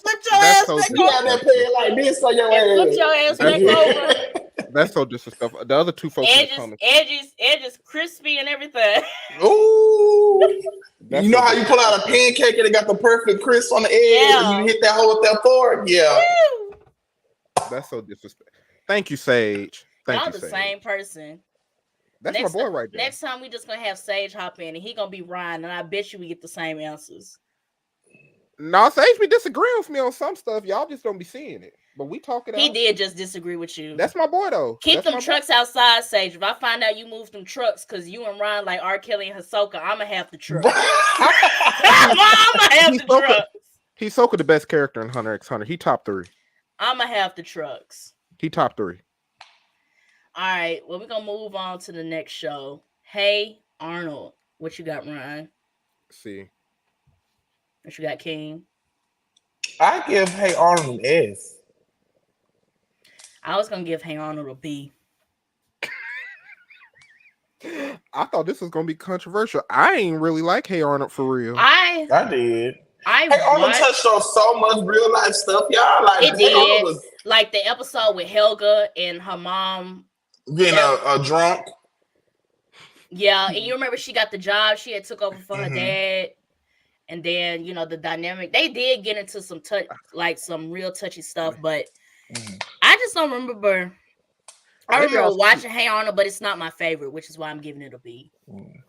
back over. You had that pan like this on your ass. Flipped your ass back over. That's so disrespectful. The other two folks edges crispy and everything. Ooh. You know how you pull out a pancake and it got the perfect crisp on the edge and you hit that hole with that fork? Yeah. Woo. That's so disrespectful. Thank you, Sage. Y'all the same person. That's my boy right there. Next time we just gonna have Sage hop in and he gonna be Ryan, and I bet you we get the same answers. No, Sage be disagreeing with me on some stuff. Y'all just don't be seeing it. But we talk it out. He did just disagree with you. That's my boy though. Keep them trucks outside, Sage. If I find out you moved them trucks because you and Ryan like R. Kelly and Hisoka, I'ma have the truck. I'ma have the trucks. Hisoka the best character in Hunter x Hunter. He top 3. I'ma have the trucks. He top 3. All right, well, we're gonna move on to the next show. Hey Arnold. What you got, Ryan? See. What you got, King? I give Hey Arnold an S. I was gonna give Hey Arnold a B. I thought this was gonna be controversial. I ain't really like Hey Arnold for real. I did. Hey Arnold touched on so much real life stuff, y'all. Like it did. Was like the episode with Helga and her mom being a drunk. Yeah, and you remember she got the job. She had took over for her dad. And then, the dynamic, they did get into some some real touchy stuff, but I just don't remember. I remember watching Hey Arnold, but it's not my favorite, which is why I'm giving it a B.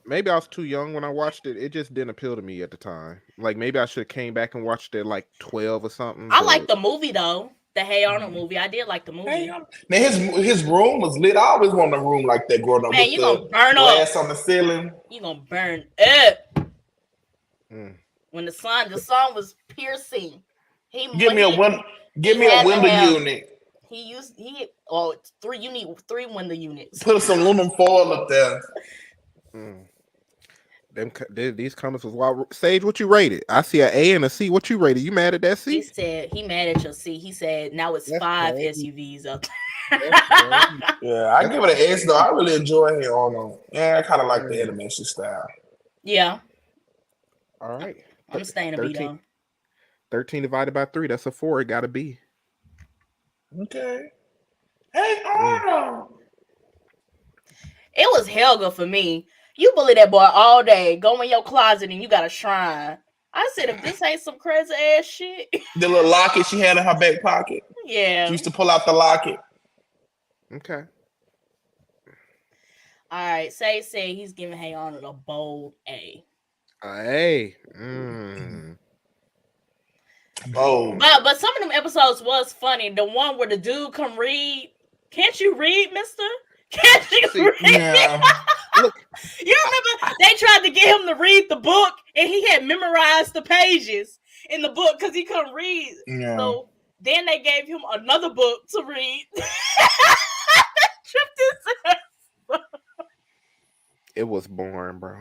Maybe I was too young when I watched it. It just didn't appeal to me at the time. Like maybe I should have came back and watched it like 12 or something. I like the movie though. The Hey Arnold movie. I did like the movie. Now his room was lit. I always wanted a room like that growing up. Man, you gonna burn glass up on the ceiling. You gonna burn up. When the sun was piercing. Give me a window unit. You need 3 window units. Put some aluminum foil up there. These comments was wild. Sage, what you rated? I see an A and a C. What you rated? You mad at that C? He said he mad at your C. He said now it's 5 SUVs up there. Yeah, I give it an S though. I really enjoy it on. Yeah, I kind of like the animation style. Yeah. All right. I'm staying a B though. 13 divided by 3. That's a 4. It got a B. Okay. Hey Arnold. It was Helga for me. You bully that boy all day. Go in your closet and you got a shrine. I said, if this ain't some crazy ass shit. The little locket she had in her back pocket. Yeah. She used to pull out the locket. Okay. All right. Say he's giving Hey Arnold a bold A. Hey. Oh. But some of them episodes was funny. The one where the dude come read. Can't you read, mister? Can't you read? Yeah. Look. You remember they tried to get him to read the book and he had memorized the pages in the book because he couldn't read. Yeah. So then they gave him another book to read. It was boring, bro.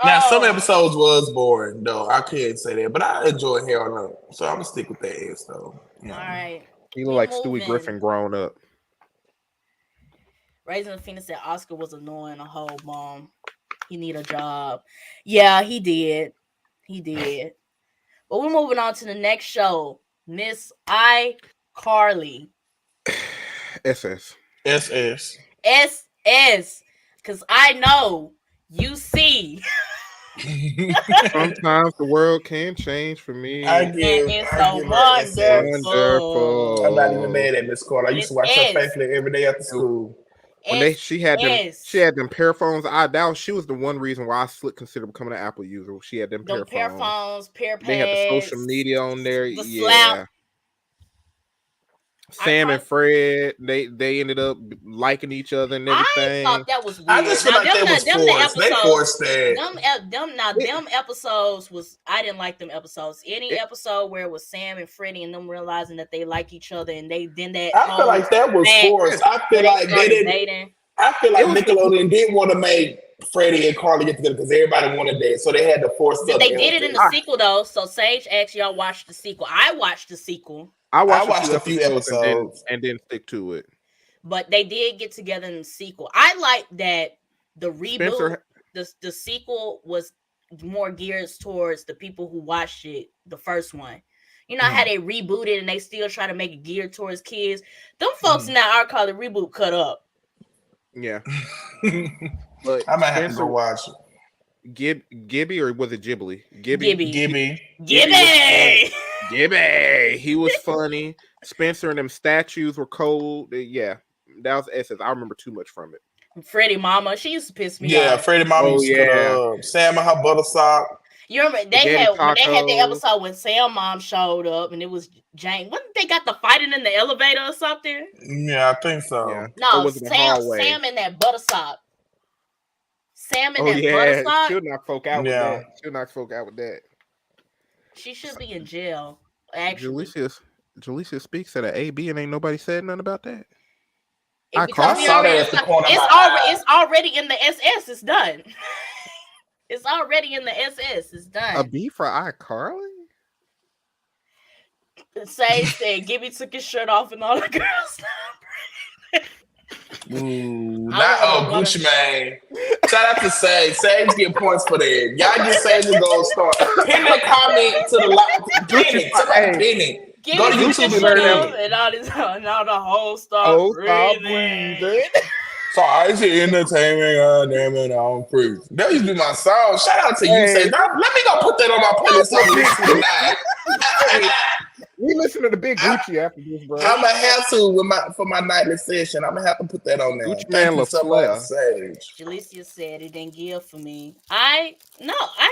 Now, some episodes was boring, though. I can't say that, but I enjoy Hey Arnold, so I'm gonna stick with that S, though. Yeah. All right. He looked like Stewie Griffin grown up. Raising the Phoenix said Oscar was annoying a whole bomb. He need a job. Yeah, he did. But we're moving on to the next show, Miss iCarly. SS. Because I know you see. Sometimes the world can change for me. It's so wonderful. I'm not even mad at Miss Carter. I used to watch her faithfully every day after school. When she had them pair phones. She was the one reason why I considered becoming an Apple user. She had them pair phones, pair pads. They had the social media on there. Yeah. Sam and Fred, they ended up liking each other and everything. I thought that was weird. I just feel like they was forced. They forced that. Them episodes was, I didn't like them episodes. Any episode where it was Sam and Freddie and them realizing that they like each other and I feel like that was forced. I feel like they didn't. Dating. I feel like Nickelodeon didn't want to make Freddie and Carly get together because everybody wanted that, so they had to force it. They did it in the sequel though. So Sage asked y'all watch the sequel. I watched the sequel. I watched a few episodes and didn't stick to it. But they did get together in the sequel. I like that the reboot, the sequel was more geared towards the people who watched it, the first one. You know how they rebooted and they still try to make it geared towards kids? Them folks in that iCarly reboot cut up. Yeah. But I might have to go watch it. Gibby, or was it Ghibli? Gibby. He was funny. Spencer and them statues were cold. Yeah, that was SS. I remember too much from it. Freddie Mama, she used to piss me off. Yeah, Freddie Mama used to cut up. Sam and her butter sock. You remember they had the episode when Sam Mom showed up and it was Jane. Wasn't they got the fighting in the elevator or something? Yeah, I think so. Yeah. No, Sam in that butter sock. Sam in that butter sock. She'll knock folk out with that. She should be in jail. Actually, Jalecia speaks at an AB and ain't nobody said nothing about that. It's already in the SS. It's done. It's already in the SS. It's done. A B for iCarly? Say said Gibby took his shirt off and all the girls. Ooh, Gucci Mane. Shout out to Sage. Sage get points for that. Y'all get Sage a gold star. Pin that comment to the live. Pin it. Somebody pin it. Go to YouTube and pin it. And all this, and all the whole start Oh, breathing. stop breathing. So I see entertainment. God damn it, I'm free. That used to be my song. Shout out to you. Say, let me go put that on my playlist on listen tonight. We listen to the Big Gucci after this, bro. I'm gonna have to for my nightly session. I'm gonna have to put that on there. Gucci Thank Man you so much, Sage. Jalecia said it didn't give for me.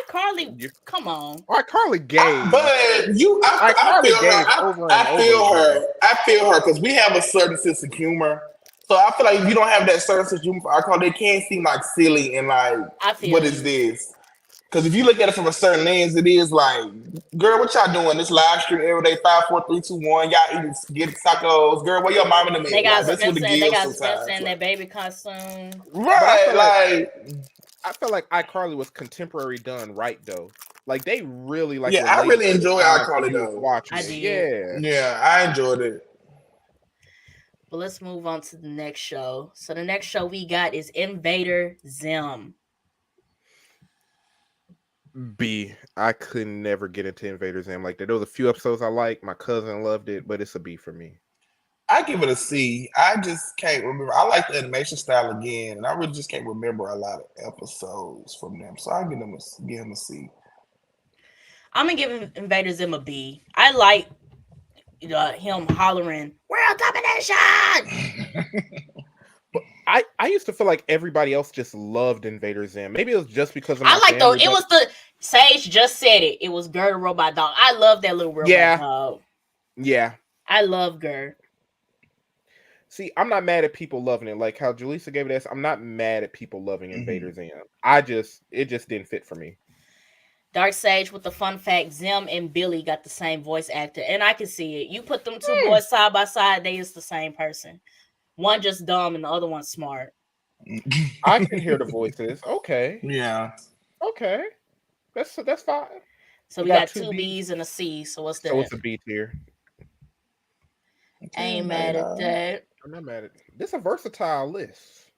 Carly, come on. Carly gave. But you, I feel her because we have a certain sense of humor. So I feel like if you don't have that certain sense of humor for Carly, they can't seem like silly and like, what is this? Because if you look at it from a certain lens, it is like, girl, what y'all doing? This live stream every day, 5, 4, 3, 2, 1. Y'all eating spaghetti tacos. Girl, where your mom in the middle? They got like, Spencer in their baby costume. Right, I feel like iCarly was contemporary done right though. Like they really like. Yeah, I really enjoy iCarly though. Watching I did. Yeah, I enjoyed it. But let's move on to the next show. So the next show we got is Invader Zim. B. I could never get into Invader Zim like that. There was a few episodes I liked. My cousin loved it, but it's a B for me. I give it a C. I just can't remember. I like the animation style again, and I really just can't remember a lot of episodes from them. So I give him a C. I'm gonna give Invader Zim a B. I like him hollering, "World domination!" I used to feel like everybody else just loved Invader Zim. Maybe it was just because of my family, though. It was the Sage just said it. It was Ger the robot dog. I love that little robot dog. Yeah. I love Ger. See, I'm not mad at people loving it. Like how Jaleesa gave it S. I'm not mad at people loving Invader Zim. It just didn't fit for me. Dark Sage with the fun fact: Zim and Billy got the same voice actor, and I can see it. You put them two boys side by side, they is the same person. One just dumb and the other one smart. I can hear the voices. Okay. Yeah. Okay. That's fine. So we got two B's and a C. So what's that? So it's a B tier. I ain't mad at that. I'm not mad at it. This is a versatile list.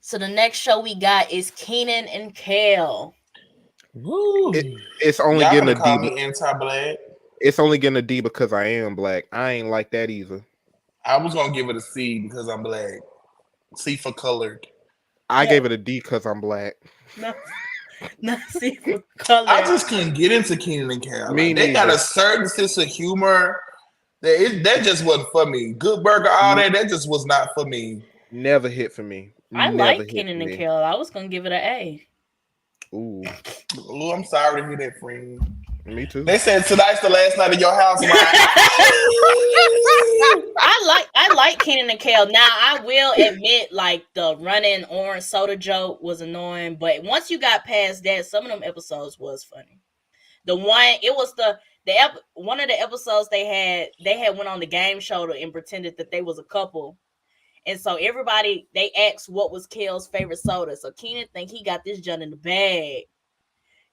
So the next show we got is Kenan and Kel. Woo. It's only getting a D. Anti-black. It's only getting a D because I am black. I ain't like that either. I was gonna give it a C because I'm black. C for colored. I gave it a D because I'm black. Not C for colored. I just couldn't get into Kenan and Kel. They got a certain sense of humor. That just wasn't for me. Good Burger, all that just was not for me. Never hit for me. I like Kenan and Kel. I was gonna give it an A. Ooh, I'm sorry to hear that, friend. Me too. They said tonight's the last night of your house. I like Kenan and Kel. Now I will admit, like the running orange soda joke was annoying, but once you got past that, some of them episodes was funny. One of the episodes they had went on the game show and pretended that they was a couple. And so they asked what was Kel's favorite soda. So Kenan think he got this junk in the bag.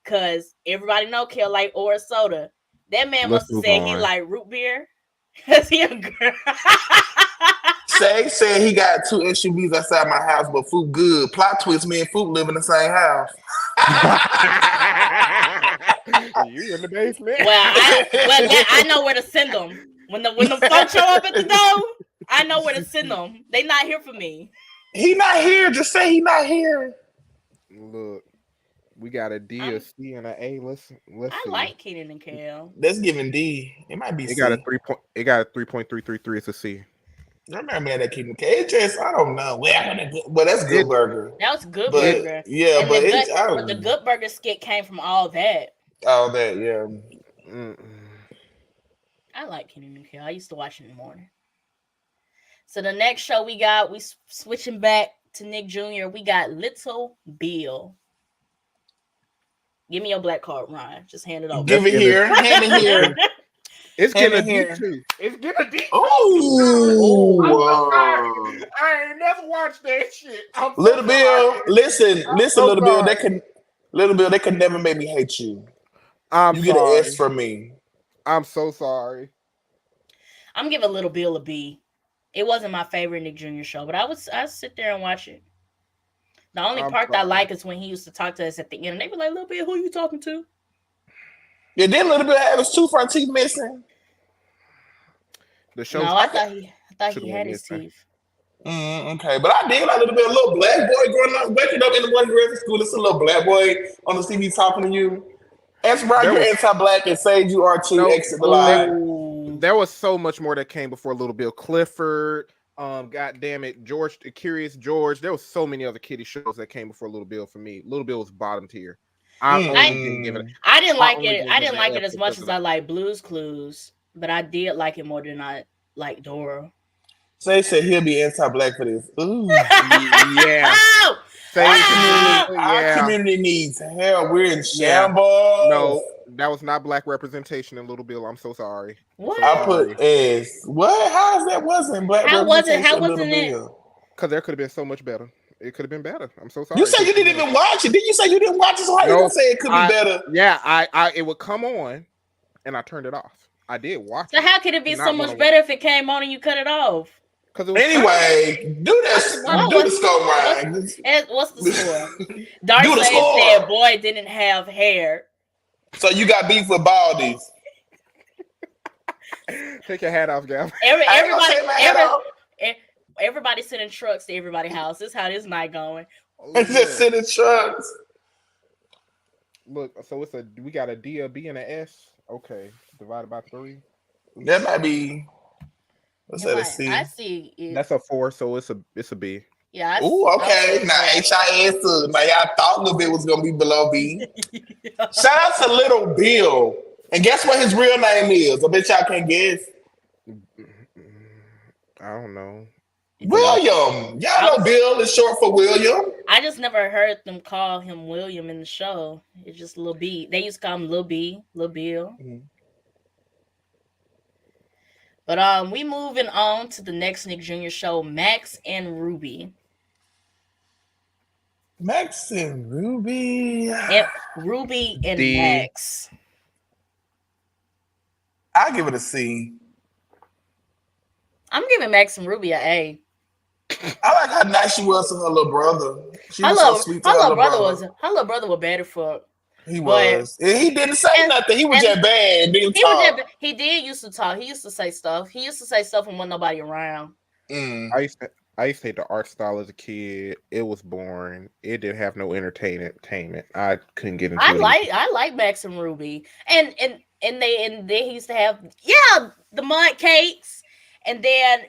Cause everybody know Kel like orange soda. That man must have said he like root beer. Cause he a girl. Shay said he got 2 SUVs outside my house, but food good. Plot twist, me and Food live in the same house. You in the basement? Well, I know where to send them. When the folks show up at the door, I know where to send them. They not here for me. He not here. Just say he not here. Look, we got a D, a C, and an A. Let's see. I like Kenan and Kel. That's giving D. It might be. It C. got a 3.333. It's a C. I'm not mad at Kenan and Kel. It just I don't know. Well, that's Good Burger. That was Good Burger. Yeah, and but the Good Burger skit came from all that. All that, yeah. I like Kenan and Kel. I used to watch it in the morning. So the next show we got, we switching back to Nick Jr. We got Little Bill. Give me your black card, Ryan. Just hand it over. Give it here. Hand it here. It's getting a D too. It's getting a D. Oh, I ain't never watched that shit. Little Bill, listen, Little Bill. They can never make me hate you. You get an S from me. I'm so sorry. I'm giving Little Bill a B. It wasn't my favorite Nick Jr. show, but I sit there and watch it. The only I'm part that I sorry. like is when he used to talk to us at the end, and they be like, "Little bit, who you talking to?" Yeah, then Little Bill have his 2 front teeth missing. The show. No, I thought he Should've had went his missing. teeth. Okay, but I did like a little bit. A little black boy growing up, waking up in the one grade school. It's a little black boy on the TV talking to you. Answer right, you're anti-black and say you are too. Exit the line. There was so much more that came before Little Bill. Clifford, God damn it, George, Curious George. There was so many other kiddie shows that came before Little Bill for me. Little Bill was bottom tier. I didn't give it. I didn't like only it. gave I it didn't an like F it as much because as of I like Blue's Clues, but I did like it more than I like Dora. So they said he'll be anti-black for this. Ooh. Yeah. Our community needs help. We're in shambles. No, that was not black representation in Little Bill. I'm so sorry. What? So I put S. What? How is that wasn't black representation in Little Bill? Because there could have been so much better. It could have been better. I'm so sorry. You said you didn't even watch it. Didn't you say you didn't watch it? So how you gonna say it could be better? Yeah, it would come on, and I turned it off. I did watch it. So how could it be so much better if it came on and you cut it off? Anyway, do this. Do the score right. What's the score? Darcy said, "Boy didn't have hair." So you got beef with baldies. Take your hat off, Gav. Everybody sending trucks to everybody's house. This is how this night going. Just sending trucks. Look, so we got a D, a B, and an S. Okay, divided by 3. That might be. What's that? A C. I see. That's a 4, so it's a B. Yeah. Ooh, okay. Now HIS too. Now y'all thought Little Bill was gonna be below B. Shout out to Little Bill. And guess what his real name is? I bet y'all can guess. I don't know. William. Y'all know Bill is short for William. I just never heard them call him William in the show. It's just Lil B. They used to call him Lil B, Lil Bill. Mm-hmm. But we moving on to the next Nick Jr. show, Max and Ruby. Max and Ruby. Ruby and Max. I'll give it a C. I'm giving Max and Ruby an A. I like how nice she was to her little brother. She was so sweet to her little brother. Her little brother was bad as fuck. He was. He didn't say nothing. He was just bad. He did used to talk. He used to say stuff. He used to say stuff when nobody around. I used to hate the art style as a kid. It was boring. It didn't have no entertainment. I couldn't get into it. I like Max and Ruby. And they used to have the mud cakes. And then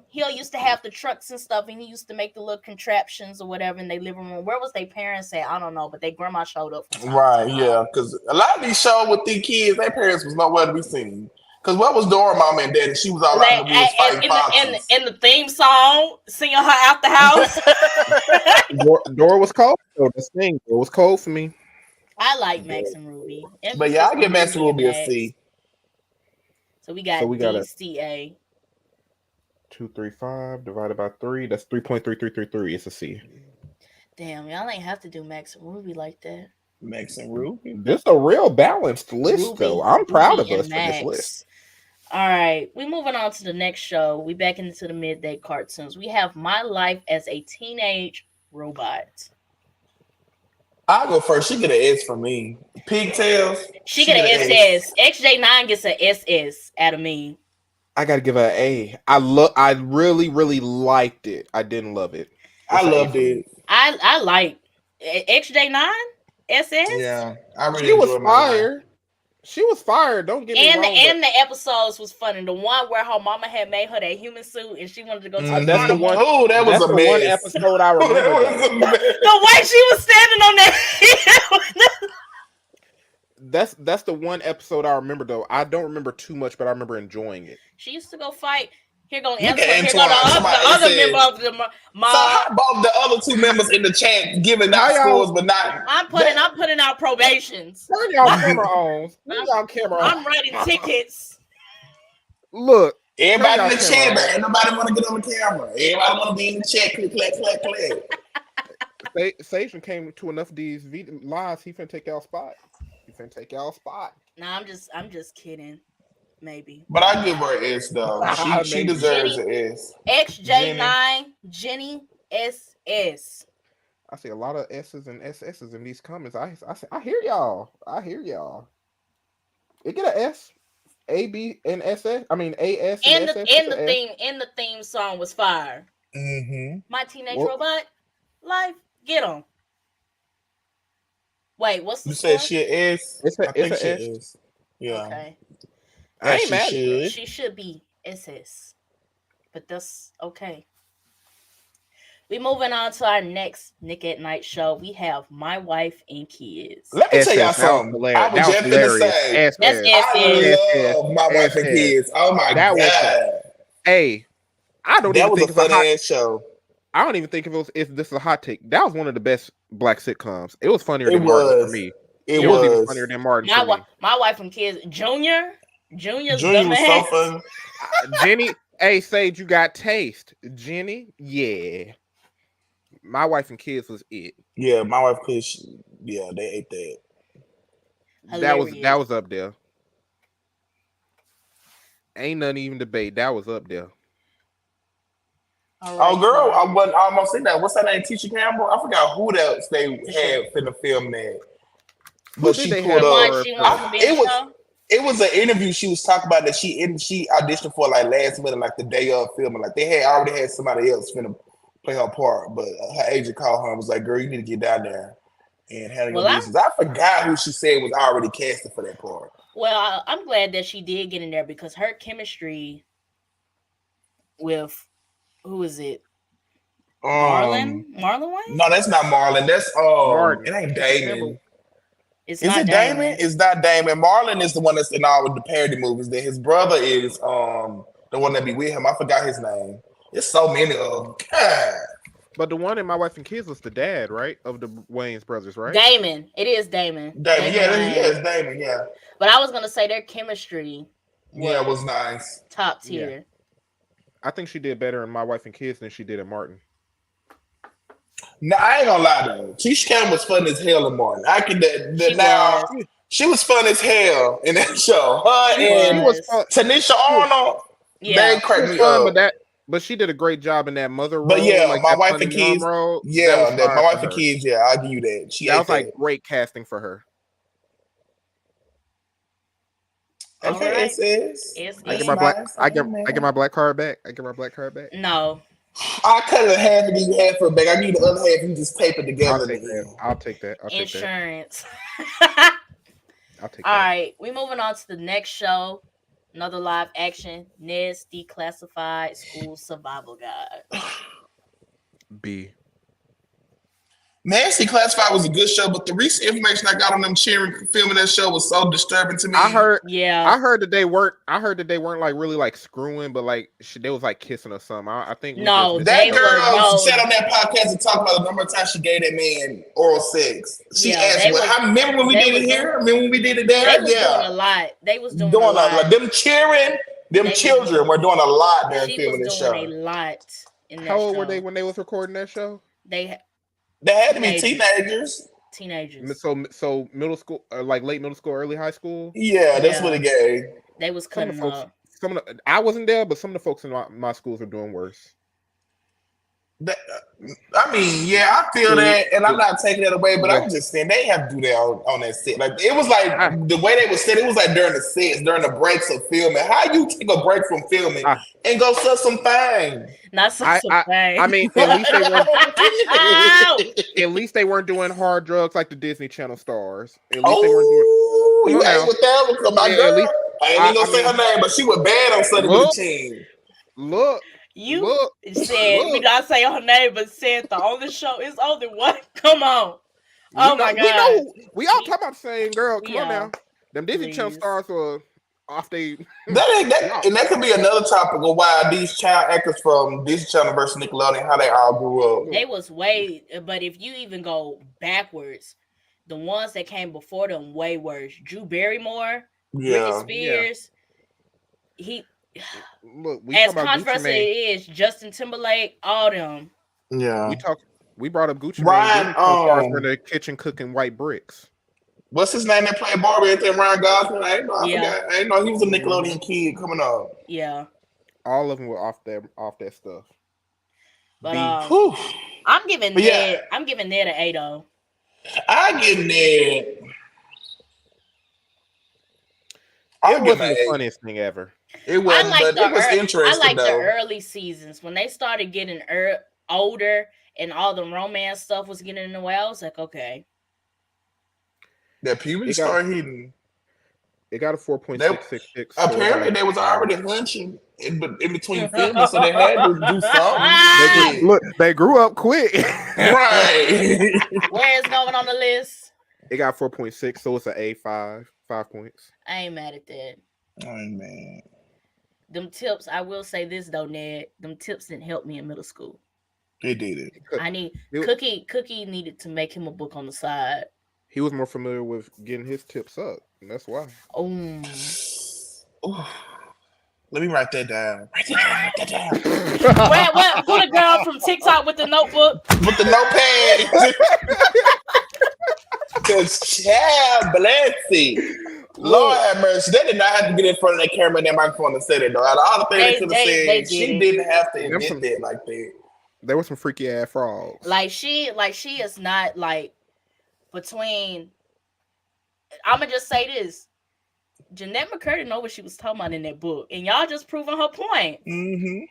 he used to have the trucks and stuff, and he used to make the little contraptions or whatever in their living room. Where was their parents at? I don't know, but their grandma showed up. Right, yeah, because a lot of these shows with these kids, their parents was nowhere to be seen. Because what was Dora mama and daddy? She was all out in the woods fighting foxes. In the theme song, singing her out the house. Dora was cold. So this thing, it was cold for me. I like Max and Ruby. But yeah, I give Max and Ruby a C. So we got DCA. 235 divided by 3. That's 3.3333. It's a C. Damn, y'all ain't have to do Max and Ruby like that. Max and Ruby. This is a real balanced list, though. I'm proud of us for this list. All right, we moving on to the next show. We back into the midday cartoons. We have My Life as a Teenage Robot. I'll go first. She get an S for me. Pigtails. She get an SS. XJ9 gets an SS out of me. I gotta give her an A. I really, really liked it. I didn't love it. I loved it. I like XJ9 SS. Yeah, I really. She was fire. She was fire. Don't get me wrong. And the episodes was funny. The one where her mama had made her that human suit and she wanted to go to the that's the one. Oh, that was a mess. One episode I remember. The way she was standing on that. That's the one episode I remember, though. I don't remember too much, but I remember enjoying it. She used to go fight. Here go Antoine. Here go the other member of the mob. So how about the other 2 members in the chat giving out scores, but not? I'm putting out probations. Turn y'all camera on. I'm writing tickets. Look, everybody in the chat, but nobody want to get on the camera. Everybody want to be in the chat. Click, clack, clack, clack. Sage came to enough of these lives. He finna take y'all spot. Nah, I'm just kidding. maybe. But I give her an S though. She Maybe. deserves an S. XJ9 Jenny SS. I see a lot of S's and SS's in these comments. I hear y'all. I hear y'all. It get an S, A, B, and SS. I mean A, S, and SS. And the theme song was fire. Mm-hmm. My Teenage Robot Life. Get on. Wait, what's the You score? said she an S? I think she S. is. Yeah. Okay. I ain't mad. She should be SS. But that's okay. We moving on to our next Nick at Night show. We have My Wife and Kids. Let me tell y'all something. I was just gonna say, that's I love My Wife and Kids. Oh my god! Hey, I don't even think it's a funny ass show. I don't even think if this is a hot take. That was one of the best black sitcoms. It was funnier than Martin for me. It was even funnier than Martin for me. My Wife and Kids. Junior was so fun. Jenny, hey, Sage, you got taste. Jenny, yeah. My Wife and Kids was it. Yeah, My Wife and Kids. Yeah, they ate that. Hilarious. That was up there. Ain't nothing even debate. That was up there. Right, oh, girl, I almost said that. What's her name? Tisha Campbell? I forgot who else they had finna film that. But she pulled up. It was an interview she was talking about that she auditioned for like last minute, like the day of filming. Like they had already had somebody else finna play her part, but her agent called her and was like, "Girl, you need to get down there and handle your business." I forgot who she said was already casted for that part. Well, I'm glad that she did get in there because her chemistry with who is it? Marlon Wayne? No, that's not Marlon. That's Martin. It ain't Damon. Is it Damon? It's not Damon. Marlon is the one that's in all with the parody movies. That his brother is the one that be with him. I forgot his name. There's so many of them. God. But the one in My Wife and Kids was the dad, right? Of the Wayans brothers, right? Damon. It is Damon. It's Damon, yeah. But I was going to say their chemistry was nice. Top tier. Yeah. I think she did better in My Wife and Kids than she did in Martin. No, I ain't gonna lie to you. Tisha Campbell was fun as hell in Martin. She was fun as hell in that show. Her and Tanisha Arnold, they cracked me up. But she did a great job in that mother role. But yeah, like My Wife and Kids. Role, My Wife and Kids. Yeah, I'll give you that. That was like great casting for her. Okay, I get my black card back. No. I cut it half and give you half for it back. I need the other half. You just tape it together. I'll take that. Insurance. I'll take that. All right, we moving on to the next show. Another live action, Ned's Declassified School Survival Guide. B. Nasty Classified was a good show, but the recent information I got on them cheering filming that show was so disturbing to me. I heard that they weren't like really like screwing, but like they was like kissing or something. I think that girl sat on that podcast and talked about the number of times she gave that man oral sex. She asked, remember when we did it here? Remember when we did it there? They was doing a lot. They was doing a lot. Like them cheering, children were doing a lot during filming this show. A lot in that How old show. were they when they was recording that show? They had to be teenagers. So middle school, like late middle school, early high school. Yeah, that's what it gave. They was cutting up. I wasn't there, but some of the folks in my schools are doing worse. I mean, yeah, I feel that, and I'm not taking that away, but I'm just saying they have to do that on that set. Like it was like the way they was set. It was like during the sets, during the breaks of filming. How you take a break from filming and go suck some thing? Not suck some thing. I mean, at least they weren't doing hard drugs like the Disney Channel stars. At least they weren't doing. You ain't with that with my girl. I ain't even gonna say her name, but she was bad on Sunday with the team. Look. Said we not say her name, but said the only show is only one. Come on. My God. We all talk about the same girl. Come on now. Them Disney Channel stars were off they. And that could be another topic of why these child actors from Disney Channel versus Nickelodeon, how they all grew up. They was but if you even go backwards, the ones that came before them way worse. Drew Barrymore, Britney Spears, Look, as controversial it is, Justin Timberlake, all them. Yeah. We brought up Gucci Mane. When they're kitchen cooking white bricks. What's his name that played Barbie at that Ryan Gosling? I ain't know he was a Mm-hmm. Nickelodeon kid coming up. Yeah. All of them were off that stuff. But I'm giving Ned an 8-0. I give Ned. It wasn't the funniest thing ever. It wasn't, but it was interesting. I like the early seasons when they started getting older and all the romance stuff was getting in the way. I was like, okay. That puberty started hitting. It got a 4.666. Apparently, they was already hunching in between films, so they had to do something. They grew up quick. Right. Where is going on the list? It got 4.6, so it's an A5. 5 points. I ain't mad at that. Oh, man. Them tips, I will say this though, Ned. Them tips didn't help me in middle school. They did it. Cookie needed to make him a book on the side. He was more familiar with getting his tips up, and that's why. Oh. Let me write that down. Write that down. Who the girl from TikTok with the notebook? With the notepad. Because child blessing. Lord have mercy. They did not have to get in front of that camera and that microphone and say that though. Out of all the things they could have said, she didn't have to admit that like that. There were some freaky ass frogs. Like she is not like between. I'ma just say this. Jeanette McCurdy know what she was talking about in that book, and y'all just proving her point. Mm-hmm.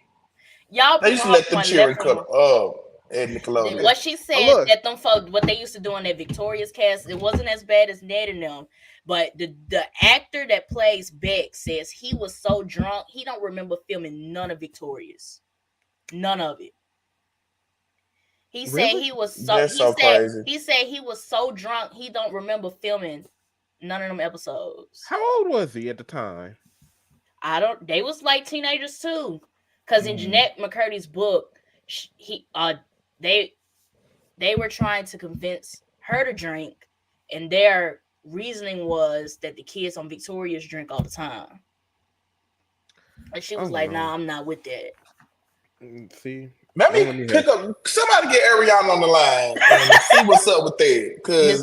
Y'all they used to let them children come up. At Nickelodeon. What she said that them folks, what they used to do on that Victoria's cast, it wasn't as bad as Ned and them. But the actor that plays Beck says he was so drunk he don't remember filming none of Victoria's, none of it. He said he was crazy. He said he was so drunk he don't remember filming none of them episodes. How old was he at the time? They was like teenagers too, because in Jeanette McCurdy's book, they were trying to convince her to drink, and their reasoning was that the kids on Victoria's drink all the time. And she was like, "Nah, I'm not with that." See, let me pick up. Somebody get Ariana on the line and see what's up with that. Because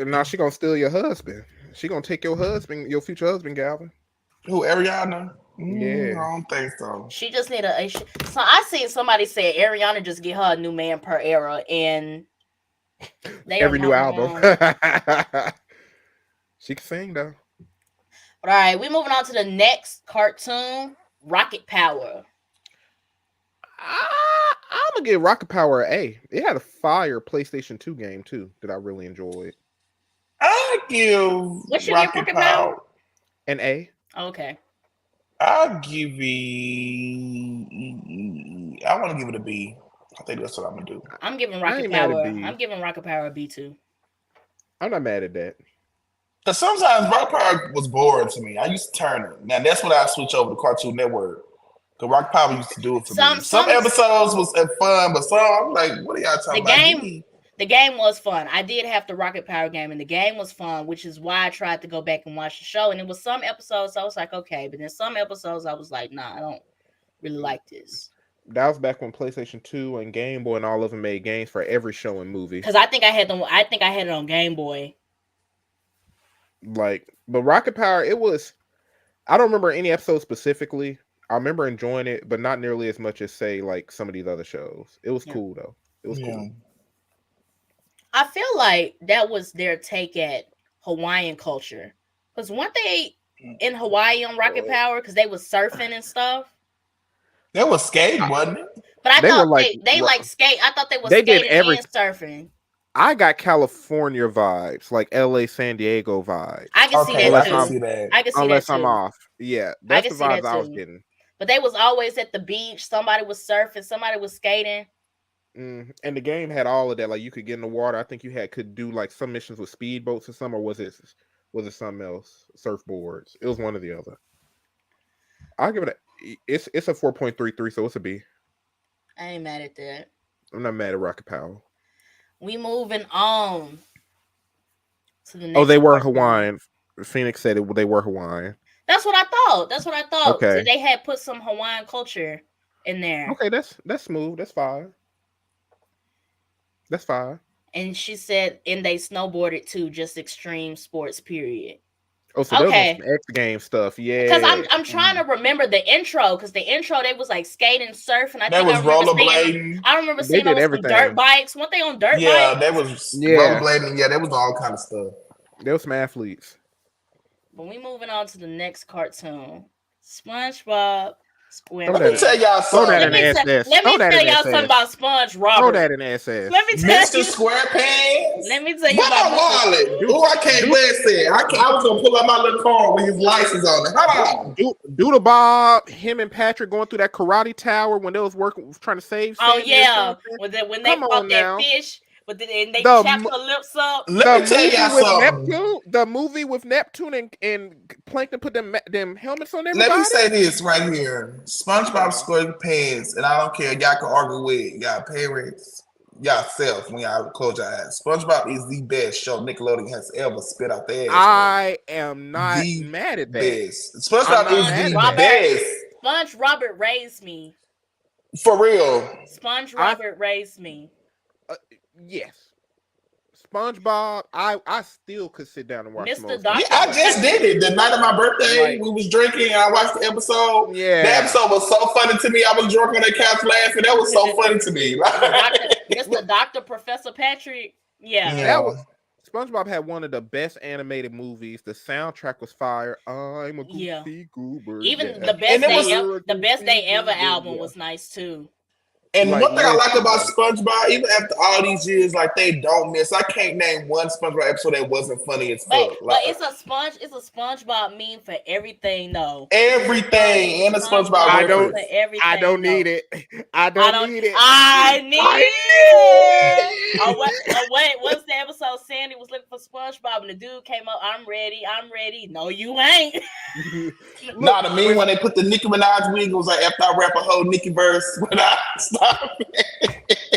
now she gonna steal your husband. She gonna take your husband, your future husband, Galvin. Who, Ariana? Yeah, I don't think so. She just need so I seen somebody say Ariana just get her a new man per era, and every new album. She can sing though. All right, we moving on to the next cartoon, Rocket Power. I'm gonna give Rocket Power an A. It had a fire PlayStation 2 game too that I really enjoyed. I give Rocket Power an A. Okay. I'll give it. I want to give it a B. I think that's what I'm gonna do. I'm giving Rocket Power. I'm giving Rocket Power a B too. I'm not mad at that. Because sometimes Rocket Power was boring to me. I used to turn it. Now that's when I switch over to Cartoon Network. Because Rocket Power used to do it for me. Some episodes was fun, but some I'm like, what are y'all talking about? The game was fun. I did have the Rocket Power game, and the game was fun, which is why I tried to go back and watch the show. And it was some episodes I was like, okay, but then some episodes I was like, nah, I don't really like this. That was back when PlayStation 2 and Game Boy and all of them made games for every show and movie. Because I think I had it on Game Boy. But Rocket Power, it was. I don't remember any episode specifically. I remember enjoying it, but not nearly as much as say like some of these other shows. It was cool though. It was cool. I feel like that was their take at Hawaiian culture. Because weren't they in Hawaii on Rocket Power? Because they was surfing and stuff. They was skating, wasn't it? But I thought they like skate. I thought they was skating and surfing. I got California vibes, like LA, San Diego vibes. I can see that too. I can see that unless I'm off. Yeah, that's the vibes I was getting. But they was always at the beach. Somebody was surfing. Somebody was skating. And the game had all of that. Like you could get in the water. I think you could do like some missions with speedboats or something, or was it something else? Surfboards. It was one or the other. I'll give it it's a 4.33, so it's a B. I ain't mad at that. I'm not mad at Rocket Power. We moving on to the next. They were Hawaiian. Phoenix said they were Hawaiian. That's what I thought. Okay. So they had put some Hawaiian culture in there. Okay, that's smooth. That's fine. And she said, and they snowboarded too, just extreme sports, period. Oh, so there was some X Games stuff, yeah. Because I'm trying to remember the intro, because the intro they was like skating, surfing. I remember seeing on some dirt bikes. Weren't they on dirt bikes? Yeah, they was rollerblading. Yeah, there was all kind of stuff. There was some athletes. But we moving on to the next cartoon, SpongeBob. Let me tell y'all something. Let me tell y'all something about SpongeBob. Throw that in SS. Let me tell Mr. SquarePants. Let me tell you about Wallet. Oh, I can't listen. I was gonna pull out my little card with his license on it. Hold on. Doodle Bob, him and Patrick going through that karate tower when they was trying to save. Oh yeah, when they caught that fish. But then they chapped her lips up. Let me tell y'all something. The movie with Neptune and Plankton put them helmets on everybody. Let me say this right here. SpongeBob SquarePants, and I don't care, y'all can argue with y'all parents, yourself when y'all close your eyes. SpongeBob is the best show Nickelodeon has ever spit out their ass. I am not mad at that. Best. SpongeBob is the best. Sponge Robert raised me. For real. Sponge Robert raised me. Yes. SpongeBob, I still could sit down and watch Mr. Doctor. Yeah, I just did it. The night of my birthday, we was drinking and I watched the episode. Yeah. The episode was so funny to me. I was drunk on that couch laughing. That was so funny to me. Mr. Doctor, Professor Patrick. Yeah. That was SpongeBob had one of the best animated movies. The soundtrack was fire. I'm a goofy goober. Even the Best Day Ever album was nice too. And one thing I like about SpongeBob, even after all these years, like they don't miss. I can't name one SpongeBob episode that wasn't funny as fuck. But it's a SpongeBob meme for everything, though. Everything and a SpongeBob. I don't need it. I need it. I need it. What's the episode? Sandy was looking for SpongeBob, and the dude came up. I'm ready. No, you ain't. Nah, the meme when they put the Nicki Minaj wig, it was like after I rap a whole Nicki verse when I stop.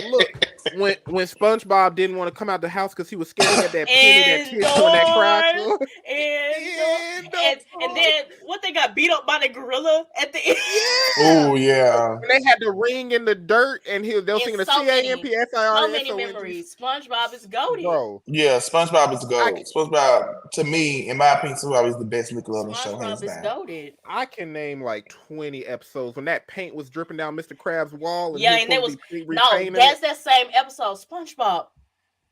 Look, when SpongeBob didn't want to come out the house because he was scared he had that penny that tipped on that crackle. And then what, they got beat up by the gorilla at the end. Oh yeah. When they had the ring in the dirt and they were singing the CAMPSIR. So many memories. SpongeBob is goated. Bro. Yeah, SpongeBob is goated. SpongeBob, to me, in my opinion, SpongeBob is the best Nickelodeon show. SpongeBob is goated. I can name like 20 episodes when that paint was dripping down Mr. Krabs' wall. And there was that's that same episode. SpongeBob,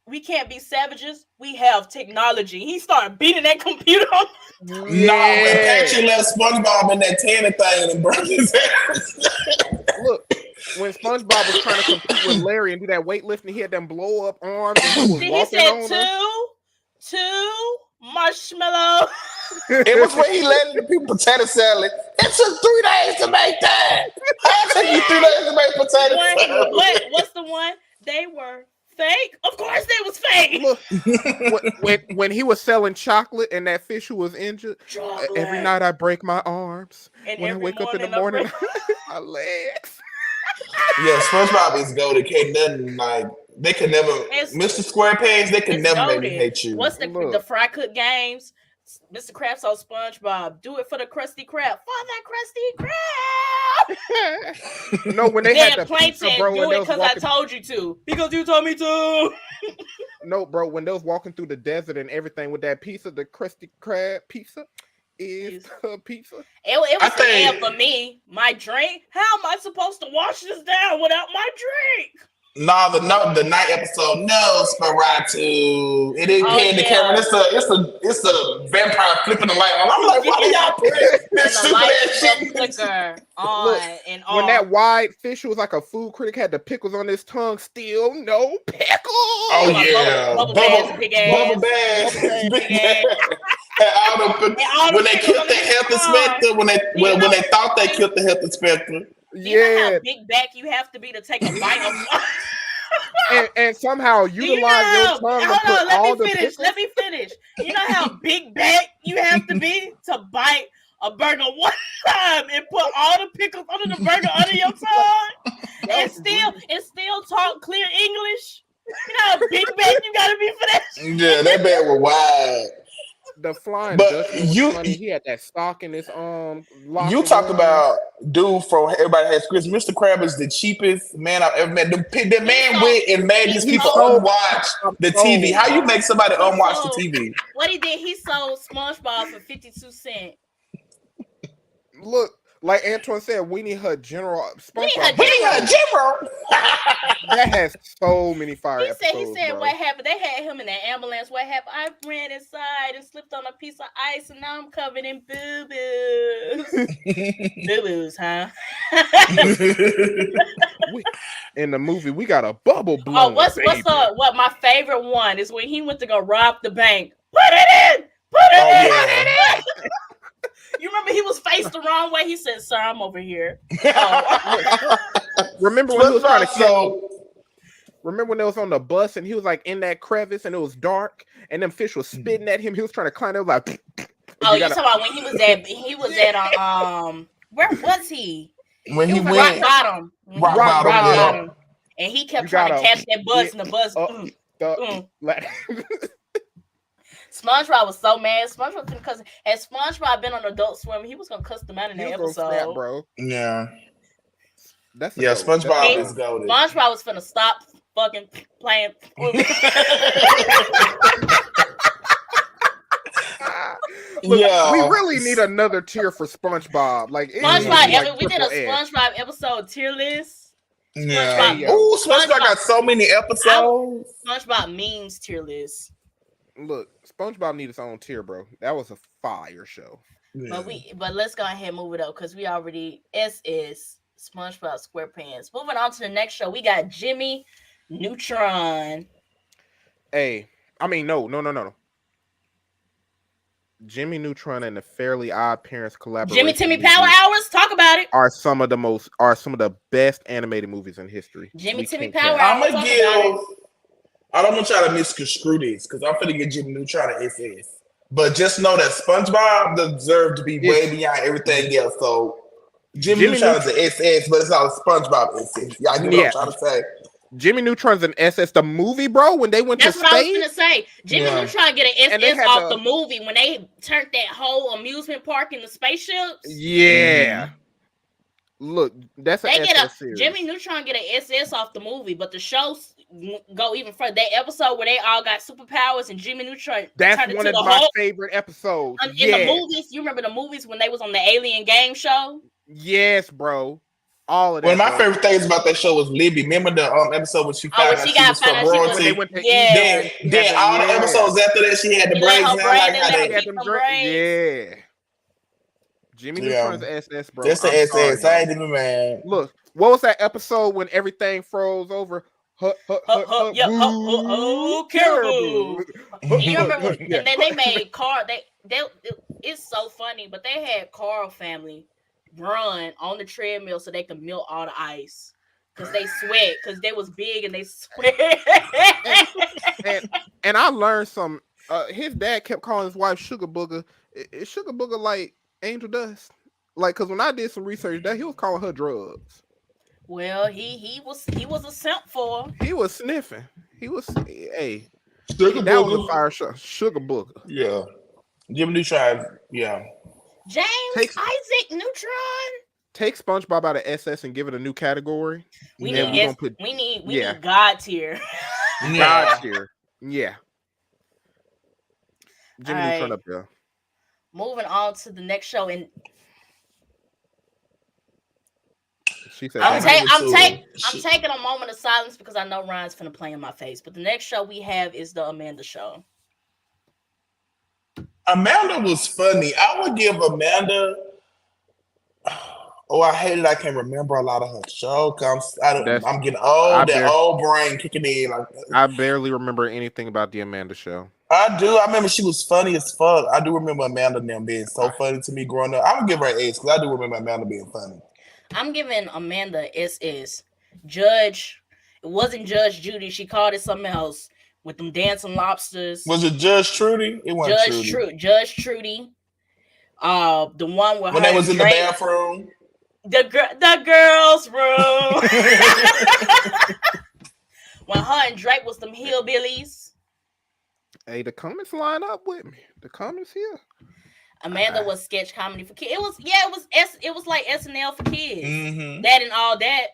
we can't be savages. We have technology. He started beating that computer. No, when Patrick left SpongeBob in that tanning thing and broke his ass. Look, when SpongeBob was trying to compete with Larry and do that weightlifting, he had them blow up arms. And he said two marshmallow. It was when he landed the people potato salad. It took 3 days to make that. How took you 3 days to make potato salad? What's the one? They were fake. Of course they was fake. Look, when he was selling chocolate and that fish who was injured, every night I break my arms. And when I wake up in the morning, my legs. Yeah, SpongeBob is goated. Can't nothing like they could never. Mr. SquarePants, they could never make me hate you. What's the fry cook games? Mr. Krabs on SpongeBob. Do it for the Krusty Krab. For the Krusty Krab. No, when they had the pizza, bro. Do it because I told you to. Because you told me to. No, bro. When they was walking through the desert and everything with that pizza, the Krusty Krab pizza is a pizza. It was bad for me. My drink. How am I supposed to wash this down without my drink? No, the night episode. No, Sparatu. It didn't pay the camera. It's a vampire flipping the light on. I'm like, why do y'all put this stupid ass shit? Flicker on and on. When that white fish who was like a food critic had the pickles on his tongue, still no pickles. Oh yeah, Bubble Bass, big ass. When they killed the health inspector, when they thought they killed the health inspector. You know how big back you have to be to take a bite of and somehow utilize your tongue to put all the pickles. Let me finish. You know how big back you have to be to bite a burger one time and put all the pickles under the burger under your tongue and still talk clear English? You know how big back you gotta be for that? Yeah, that bag was wide. the flying But Dutchman was you- funny. He had that sock in his You talk about dude from Everybody Has Chris. Mr. Crab is the cheapest man I've ever met. The man went and made these people unwatch the TV. How you make somebody unwatch the TV? What he did, he sold SpongeBob for 52 cents. Look, like Antoine said, we need her general. SpongeBob. We need her general. That has so many fire episodes. He said, bro. what happened? They had him in the ambulance. What happened? I ran inside and slipped on a piece of ice, and now I'm covered in boo-boos. Boo-boos, huh? In the movie, we got a bubble blown. What's what my favorite one is when he went to go rob the bank. Put it in! Put it in! You remember he was faced the wrong way? He said, "Sir, I'm over here." Remember when he was trying to kill? Remember when they was on the bus and he was like in that crevice and it was dark and them fish was spitting at him. He was trying to climb. It was like, oh, you talking about when he was at where was he? When he went Rock Bottom. Rock Bottom. And he kept trying to catch that buzz and the buzz. SpongeBob was so mad. SpongeBob couldn't cuss. Had SpongeBob been on Adult Swim, he was gonna cuss them out in that episode, snap, bro. Yeah, that's SpongeBob is goated. SpongeBob was finna stop fucking playing. Look, we really need another tier for SpongeBob. Like SpongeBob, we did a SpongeBob episode tier list. Yeah. Ooh, SpongeBob got so many episodes. SpongeBob memes tier list. Look, SpongeBob need its own tier, bro. That was a fire show. Yeah. But let's go ahead and move it up because we already SS SpongeBob SquarePants. Moving on to the next show, we got Jimmy Neutron. Hey, I mean no. Jimmy Neutron and the Fairly Odd Parents collaboration. Jimmy Timmy Power Hours, talk about it. Are some of the best animated movies in history. Jimmy Timmy Power Hours. I don't want y'all to misconstrue this because I'm finna get Jimmy Neutron and SS. But just know that SpongeBob deserved to be way beyond everything else. So Jimmy Neutron is an SS, but it's not a SpongeBob SS. Y'all know what I'm trying to say. Jimmy Neutron's an SS. The movie, bro, when they went to space. That's what I was gonna say. Jimmy Neutron get an SS off the movie when they turned that whole amusement park into spaceships. Yeah. Mm-hmm. Look, that's an SS series. Jimmy Neutron get an SS off the movie, but the shows go even further. That episode where they all got superpowers and Jimmy Neutron. That's one of my favorite episodes. In the movies, you remember the movies when they was on the Alien game show? Yes, bro. All of that. One of my favorite things about that show was Libby. Remember the episode when she found out she was from royalty? Then all the episodes after that, she had the braids now. Like how they had them braids. Yeah. Jimmy Neutron's SS, bro. That's the SS. I ain't even mad. Look, what was that episode when everything froze over? Caribou. You remember? And then they made Carl. It's so funny, but they had Carl family run on the treadmill so they could melt all the ice because they sweat because they was big and they sweat. and I learned some. His dad kept calling his wife Sugar Booger. Is Sugar Booger like angel dust? Like, because when I did some research, that he was calling her drugs. Well, he was a simp for her. He was sniffing. He was Sugar Booger. Was a fire show. Sugar Booger. Yeah. Jimmy Neutron. Yeah. Isaac Neutron. Take SpongeBob out of SS and give it a new category. We need God tier. God tier. Yeah. Jimmy Neutron up there. Moving on to the next show, and she said, I'm taking a moment of silence because I know Ryan's finna play in my face. But the next show we have is the Amanda Show. Amanda was funny. I would give Amanda. Oh, I hate it. I can't remember a lot of her show. I'm getting old. That old brain kicking in. I barely remember anything about the Amanda Show. I do. I remember she was funny as fuck. I do remember Amanda and them being so funny to me growing up. I'm gonna give her an S because I do remember Amanda being funny. I'm giving Amanda SS. Judge. It wasn't Judge Judy. She called it something else with them dancing lobsters. Was it Judge Trudy? It wasn't Judge Trudy. The one where when they was in Drake, the bathroom. The girls' room. When her and Drake was them hillbillies. Hey, the comments line up with me. The comments here. Amanda was sketch comedy for kids. It was it was like SNL for kids. Mm-hmm. That and all that.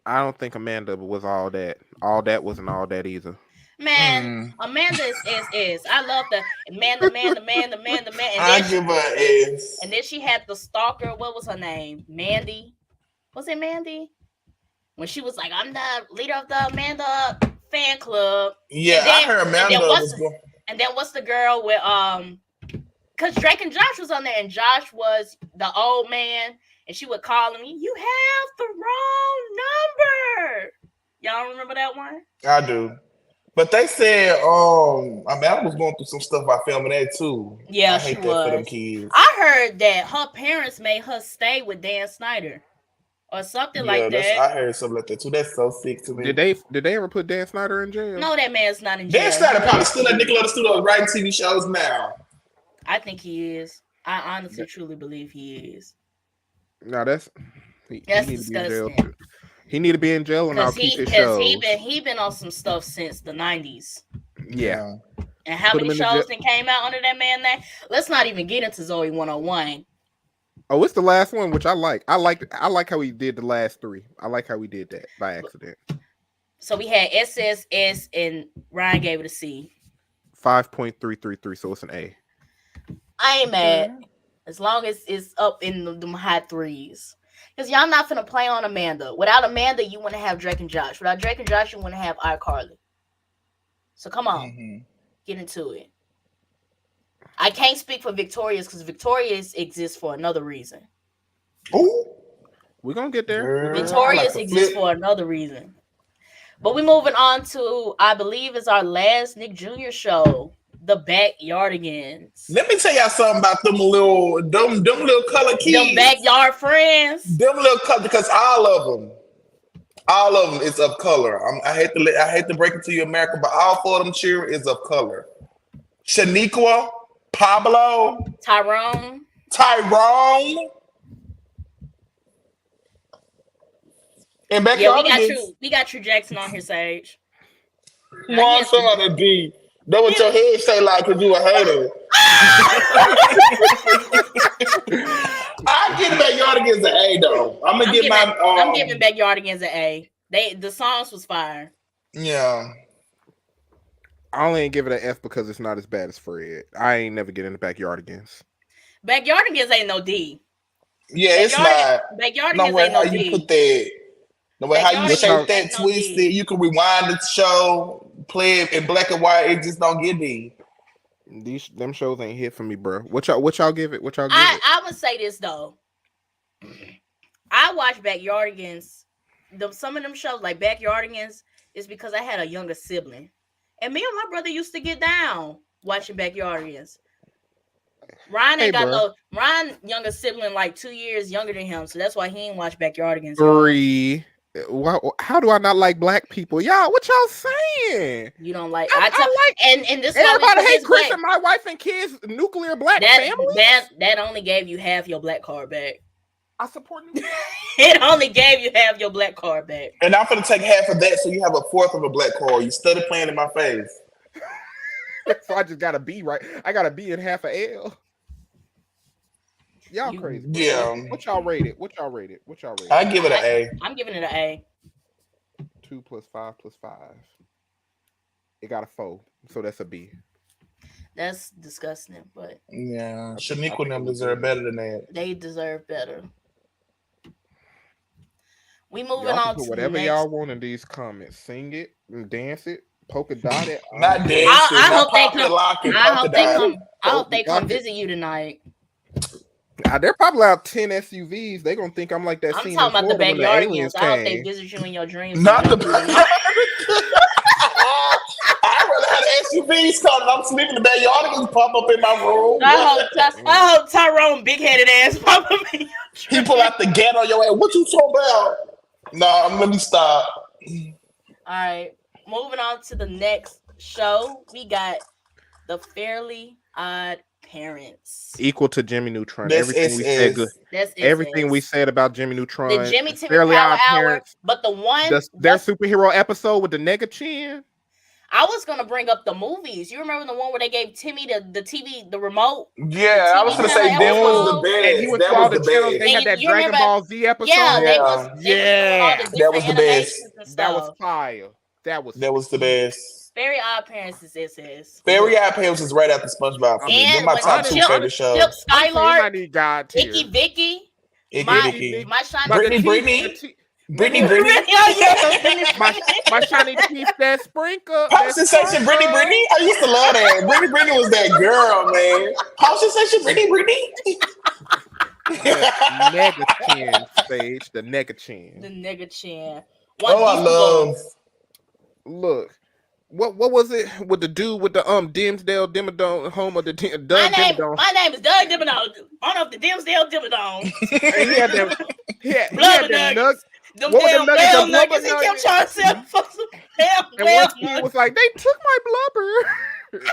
I don't think Amanda was all that. All that wasn't all that either. Man, Amanda is SS. I love the man. And I then give her an S. And then she had the stalker. What was her name? Mandy. Was it Mandy? When she was like, I'm the leader of the Amanda fan club. Yeah, I heard Amanda was going. And then what's the girl with because Drake and Josh was on there, and Josh was the old man, and she would call him, you have the wrong number. Y'all remember that one? I do. But they said Amanda was going through some stuff by filming that too. Yeah, I hate she that was. for them kids. I heard that her parents made her stay with Dan Snyder. Or something like that. I heard something like that too. That's so sick to me. Did they ever put Dan Snyder in jail? No, that man's not in jail. Dan Snyder probably still at Nickelodeon Studios writing TV shows now. I think he is. I honestly, truly believe he is. No, that's disgusting. He need to be in jail and I'll keep his shows. He been on some stuff since the 90s. Yeah. And how many shows that came out under that man name? Let's not even get into Zoe 101. Oh, it's the last one, which I like. I like how he did the last three. I like how he did that by accident. So we had SSS and Ryan gave it a C. 5.333, so it's an A. I ain't mad. As long as it's up in the high threes. Because y'all not finna play on Amanda. Without Amanda, you want to have Drake and Josh. Without Drake and Josh, you want to have iCarly. So come on. Get into it. I can't speak for Victorious because Victorious exists for another reason. Ooh. We're going to get there. Victorious exists for another reason. But we're moving on to, I believe, is our last Nick Jr. show, The Backyardigans. Let me tell y'all something about them little color kids. Them backyard friends. Them little color, because all of them is of color. I hate to break it to you, America, but all four of them children is of color. Shaniqua, Pablo, Tyrone. And Becky, we got you, Jackson, on here, Sage. One son of D. That what your head say like because you a hater. I give Backyardigans an A though. I'm giving Backyardigans an A. The songs was fire. Yeah. I only ain't give it an F because it's not as bad as Fred. I ain't never get into Backyardigans. Backyardigans ain't no D. Yeah, it's not. Backyardigans ain't no D. You put that. No way how you shape that, twist it. You can rewind the show, play it in black and white. It just don't get D. Them shows ain't hit for me, bro. What y'all give it? I would say this though. I watch Backyardigans. Some of them shows like Backyardigans is because I had a younger sibling. And me and my brother used to get down watching Backyardigans. Ryan younger sibling like 2 years younger than him, so that's why he ain't watch Backyardigans. 3. How do I not like black people? Y'all, what y'all saying? You don't like I like and this everybody hates Chris and my wife and kids, nuclear black family. That only gave you half your black card back. I support you. It only gave you half your black card back. And I'm gonna take half of that, so you have a fourth of a black card. You started playing in my face. So I just got a B, right? I got a B and half a L. Y'all crazy. Yeah. What y'all rated? I give it an A. I'm giving it an A. 2 + 5 + 5. It got a 4, so that's a B. That's disgusting, but yeah, Shaniqua and them deserve better than that. They deserve better. We moving on to whatever y'all want in these comments. Sing it and dance it. Polka dot it. Not dancing. I hope they come visit you tonight. They're probably out 10 SUVs. They're gonna think I'm like that. I'm talking about the Backyardigans. I hope they visit you in your dreams. Not the. I'd rather have SUVs coming. I'm sleeping. The Backyardigans pop up in my room. I hope Tyrone big-headed ass pop up in your dreams. He pull out the gat on your ass. What you talking about? No, let me stop. All right, moving on to the next show. We got The Fairly Odd Parents. Equal to Jimmy Neutron. Everything we said good. Everything we said about Jimmy Neutron. The Jimmy Timmy Fairly Odd Hour, but the one their superhero episode with the nega chin. I was gonna bring up the movies. You remember the one where they gave Timmy the TV, the remote? Yeah, I was gonna say that was the best. And he went that through all was the the channels. best. They had that You Dragon remember- Ball Z episode. Yeah, they Yeah. was doing all the That was different the animations best. and stuff. That was fire. That was the best. Fairy Odd Parents is SS. Fairy Odd Parents is right after SpongeBob for me. They're And my when top two Chip- favorite shows. Chip I Skylark, need God tier. Icky Vicky, Icky my Vicky. my shiny Brittany. My shiny teeth that sprinkle. Pop Sensation Brittany. I used to love that. Brittany was that girl, man. Pop Sensation Brittany. Nega chin stage. The nega chin. The nigga chin. I love. Look. What was it with the dude with the Dimsdale Dimmadome home of the Doug Dimmadome? My name is Doug Dimmadome. Owner of the Dimsdale Dimmadome. And he had them. He had them nuggets. Them What were damn the nuggets? whale The nuggets. He blubber kept trying to sell for some damn And whale one kid nuggets. was like, "They took my blubber."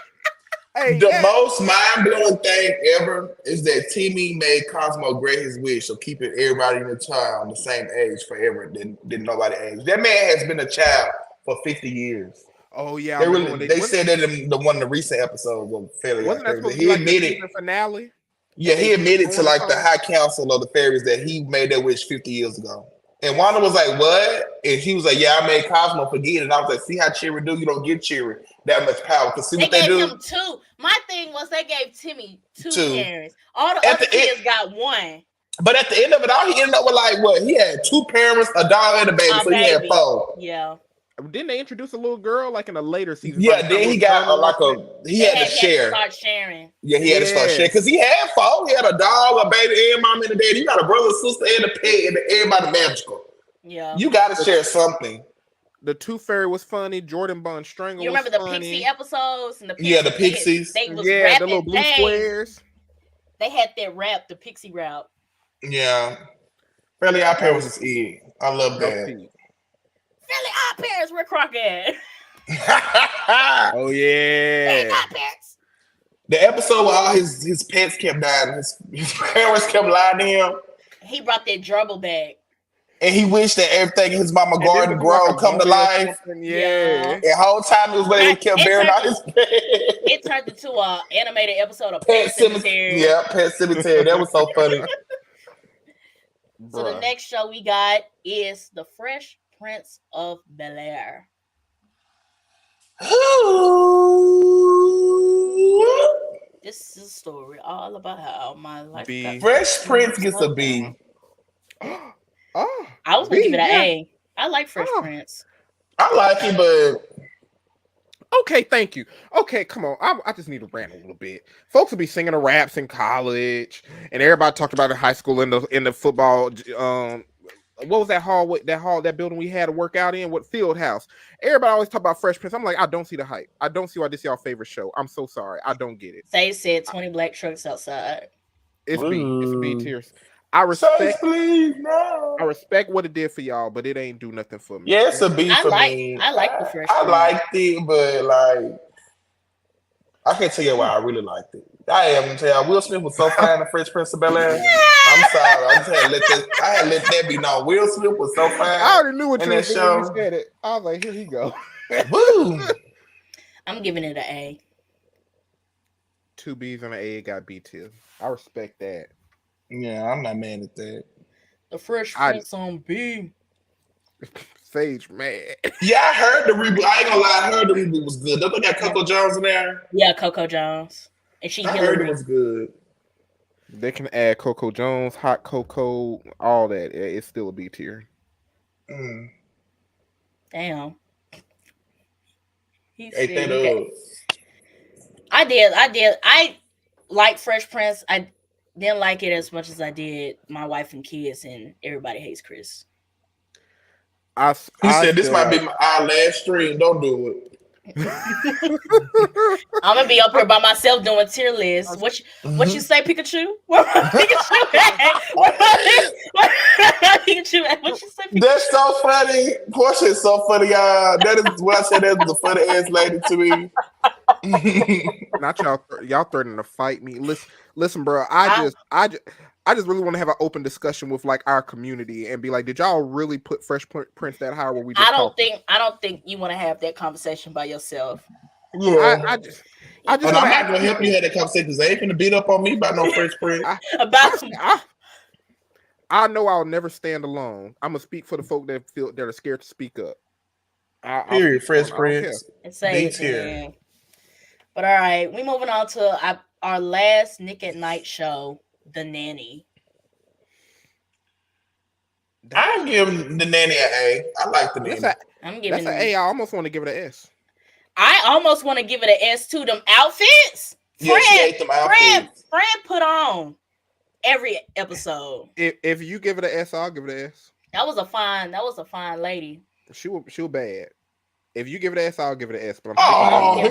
Hey, The most mind-blowing thing ever is that Timmy made Cosmo grant his wish, so keeping everybody in the town the same age forever. Didn't nobody age. That man has been a child for 50 years. Oh yeah, They said that in one of the recent episodes of Fairly Odd Wasn't that Parents. supposed to He be like the admitted, season finale? yeah, he admitted to like the High Council of the Fairies that he made that wish 50 years ago. And Wanda was like, "What?" And he was like, "Yeah, I made Cosmo forget." And I was like, "See how Cheery do? You don't give Cheery that much power. Because see They what they gave do." him two. My thing was they gave Timmy two Two. parents. All the At other the kids got one. But at the end of it all, he ended up with like what? He had two parents, a dog, and a baby. A So he had baby. four. Yeah. Didn't they introduce a little girl like in a later season? Yeah, then he got he had to He share. start sharing. Yeah, he had to start sharing because he had four. He had a dog, a baby, and mom and a daddy. You got a brother, sister, and a pet, and everybody magical. Yeah. You got to share something. The Tooth Fairy was funny. Jordan Bun Strangle. You remember was the funny. Pixie episodes and the Pixies? Yeah, the Pixies. They was Yeah, rapping the little blue things. squares. They had that rap, the Pixie rap. Yeah, Fairly Odd Parents is it. I love that. Fairly Odd Parents, where Croc at? Oh yeah. Fairly Odd Parents. The episode where all his pets kept dying, his parents kept lying to him, He brought that gerbil back. and he wished that everything in his mama And garden then it was grow like a come to movie or life. something, Yeah. And the whole time it was where they kept It burying all turned- his pets. It turned into an animated episode of Pet Pet Cemetery. Cemetery. Yeah, Pet Cemetery. That was so funny. So the Bruh. next show we got is The Fresh Prince of Bel-Air. This is a story all about how my life B. got Fresh Prince gets a B. Oh, I was gonna B, give it an yeah. A. I like Fresh Oh. Prince. I like it, but Okay, thank you. Okay, come on. I just need to rant a little bit. Folks will be singing the raps in college, and everybody talked about it in high school in the football. What was that building we had to work out in? What field house? Everybody always talk about Fresh Prince. I'm like, I don't see the hype. I don't see why this is y'all favorite show. I'm so sorry. I don't get it. They said 20 black trucks outside. It's B. It's B Ooh. tiers. I Say respect. please no. I respect what it did for y'all, but it ain't do nothing for me. Yeah, it's a B I for like- me. I like the Fresh I Prince. liked it, but like I can't tell you why I really liked it. I am tell you, Will Smith was so fine in Fresh Prince of Bel-Air. I'm sorry. I just had to let that be known. Will Smith was so I fine. already knew what in you were that thinking when you show. said it. I was like, here he go. Woo! I'm giving it an A. 2 B's and an A got B tier. I respect that. Yeah, I'm not mad at that. The Fresh I- Prince on B. Sage, man. Yeah, I heard the reboot. I ain't gonna lie, I heard the reboot was good. Don't they got Coco Jones in there? Yeah, Coco Jones. And she I heard it Hillary. was good. They can add Coco Jones, Hot Coco, all that. It's still a B tier. Mm. Damn. He Ate said that he got- up. I did. I like Fresh Prince. I didn't like it as much as I did My Wife and Kids and Everybody Hates Chris. I He said this feel might like- be our last stream. Don't do it. I'm gonna be up here by myself doing tier lists. What you say, Pikachu? Where my Pikachu at? Where my Pikachu at? What you say, Pikachu? That's so funny. Portia is so funny, y'all. That is what I said. That's the funny ass lady to me. Not y'all. Y'all threatening to fight me. Listen, bro. I just really want to have an open discussion with like our community and be like, did y'all really put Fresh Prince that high? Where we just I don't think you want to have that conversation by yourself. Yeah. I just And want I'm to not gonna help you have that conversation because they ain't gonna beat up on me about no Fresh Prince. I know I'll never stand alone. I'm gonna speak for the folk that are scared to speak up. Period. Fresh Prince. It's safe, man. But all right, we moving on to our last Nick at Night show, The Nanny. I'm giving The Nanny an A. I like The Nanny. That's an A. I almost want to give it an S. I almost want to give it an S too. Them outfits. Yeah, she ate them outfits. Fran put on every episode. If you give it an S, I'll give it an S. That was a fine lady. She was bad. If you give it an S, I'll give it an S. But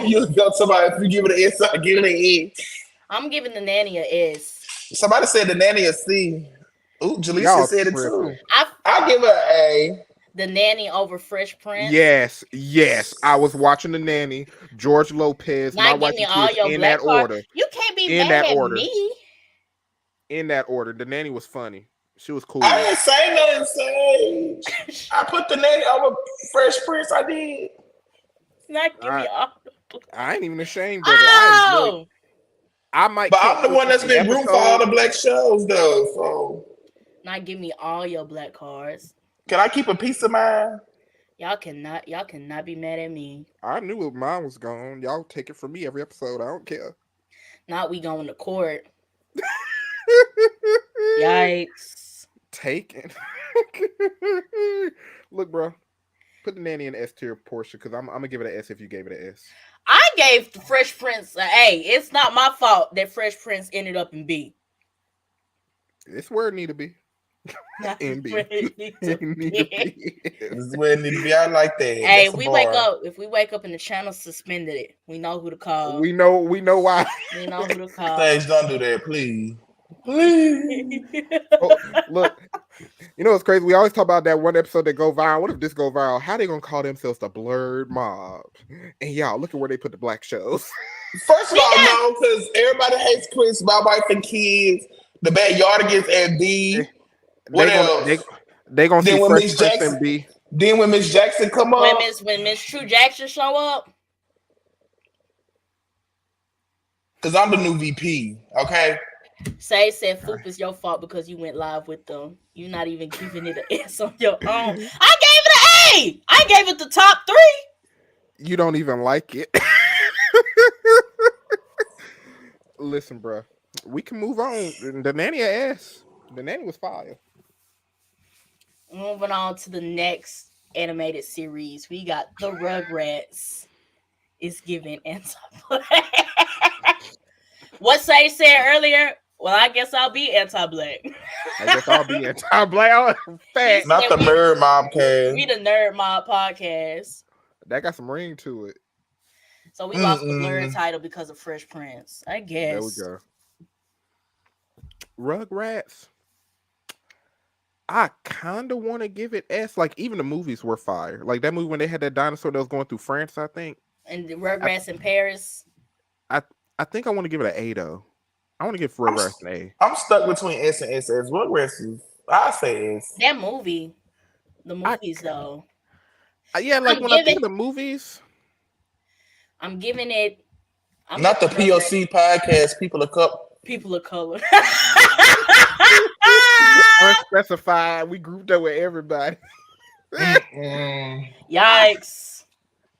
you got somebody. If you give it an S, I'll give it an E. I'm giving The Nanny an S. Somebody said The Nanny a C. Ooh, Jaleesa said it too. I'll give her an A. The Nanny over Fresh Prince. Yes. I was watching The Nanny. George Lopez. Not give me all your in black that card. order. You can't be in mad that at order. me. In that order, The Nanny was funny. She was cool. I didn't say nothing, Sage. I put The Nanny over Fresh Prince. I did. Not give me all. I ain't even ashamed of it. I might. But I'm the one that's been rooting for all the black shows, though. So. Not give me all your black cards. Can I keep a piece of mine? Y'all cannot be mad at me. I knew mine was gone. Y'all take it from me every episode. I don't care. Not we going to court. Yikes. Taken. Look, bro. Put The Nanny in S tier portion because I'm gonna give it an S if you gave it an S. I gave the Fresh Prince an A. It's not my fault that Fresh Prince ended up in B. It's where it need to be. In B. This is where it need to be. I like that. Hey, if we wake up and the channel suspended it, we know who to call. We know why. We know who to call. Thanks, don't do that, please. Look, you know what's crazy? We always talk about that one episode that go viral. What if this go viral? How they gonna call themselves the Blurred Mob? And y'all, look at where they put the black shows. First of all, no, because everybody hates Chris, My Wife and Kids, The Backyardigans, and B. What else? They gonna see Fresh Prince and B. Then when Miss Jackson come up, when Miss True Jackson show up, because I'm the new VP. Okay. Say said Foop is your fault because you went live with them. You're not even giving it an S on your own. I gave it an A. I gave it the top 3. You don't even like it. Listen, bro. We can move on. The Nanny a S. The Nanny was fire. Moving on to the next animated series, we got The Rugrats. It's giving anti-black. What Say said earlier? Well, I guess I'll be anti-black. I guess I'll be anti-black. Fact. Not the Nerd Mob cast. We the Nerd Mob podcast. That got some ring to it. So we lost the blurred title because of Fresh Prince. I guess. There we go. Rugrats. I kind of want to give it S. Like, even the movies were fire. Like, that movie when they had that dinosaur that was going through France, I think. And the Rugrats in Paris. I think I want to give it an A, though. I want to give Rugrats an A. I'm stuck between S and SS. Rugrats is, I say S. That movie. The movies, though. Yeah, like, when I think of the movies. I'm giving it. Not the POC podcast, People of Color. Unspecified. We grouped up with everybody. Yikes.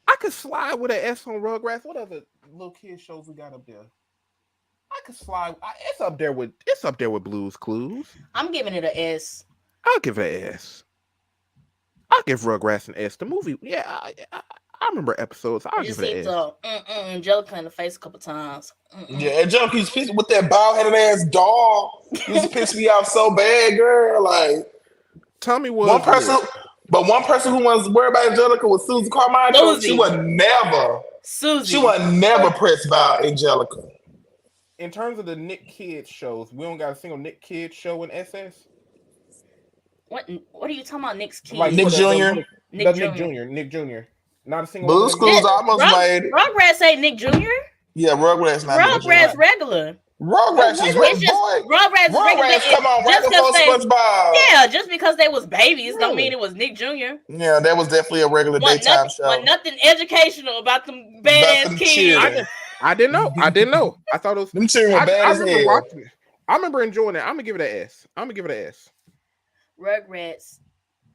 I could slide with an S on Rugrats. What other little kid shows we got up there? I could slide. It's up there with Blue's Clues. I'm giving it an S. I'll give it an S. I'll give Rugrats an S. The movie, yeah, I remember episodes. I'll give it an S. Angelica in the face a couple times. Yeah, Angelica used to piss with that bald-headed ass dog. Used to piss me off so bad, girl. Like, tell me what one person who was worried about Angelica was Susan Carmichael. She was never pressed by Angelica. In terms of the Nick Kids shows, we don't got a single Nick Kids show in SS. What are you talking about, Nick's Kids? Like Nick Jr.? Nick Jr. Not a single Blue's one of them. Clues almost made it. Rugrats ain't Nick Jr. Yeah, Rugrats not Nick Jr. Rugrats regular. Rugrats is It's just boy. Rugrats is regular. Rugrats, come on, right Just before because SpongeBob. yeah, just because they was babies don't Really? mean it was Nick Jr. Yeah, that was definitely a regular daytime show. Wasn't nothing educational about them badass kids. children. I didn't know. I thought it was. Them children were bad I as remember hell. watching it. I remember enjoying it. I'm gonna give it an S. Rugrats,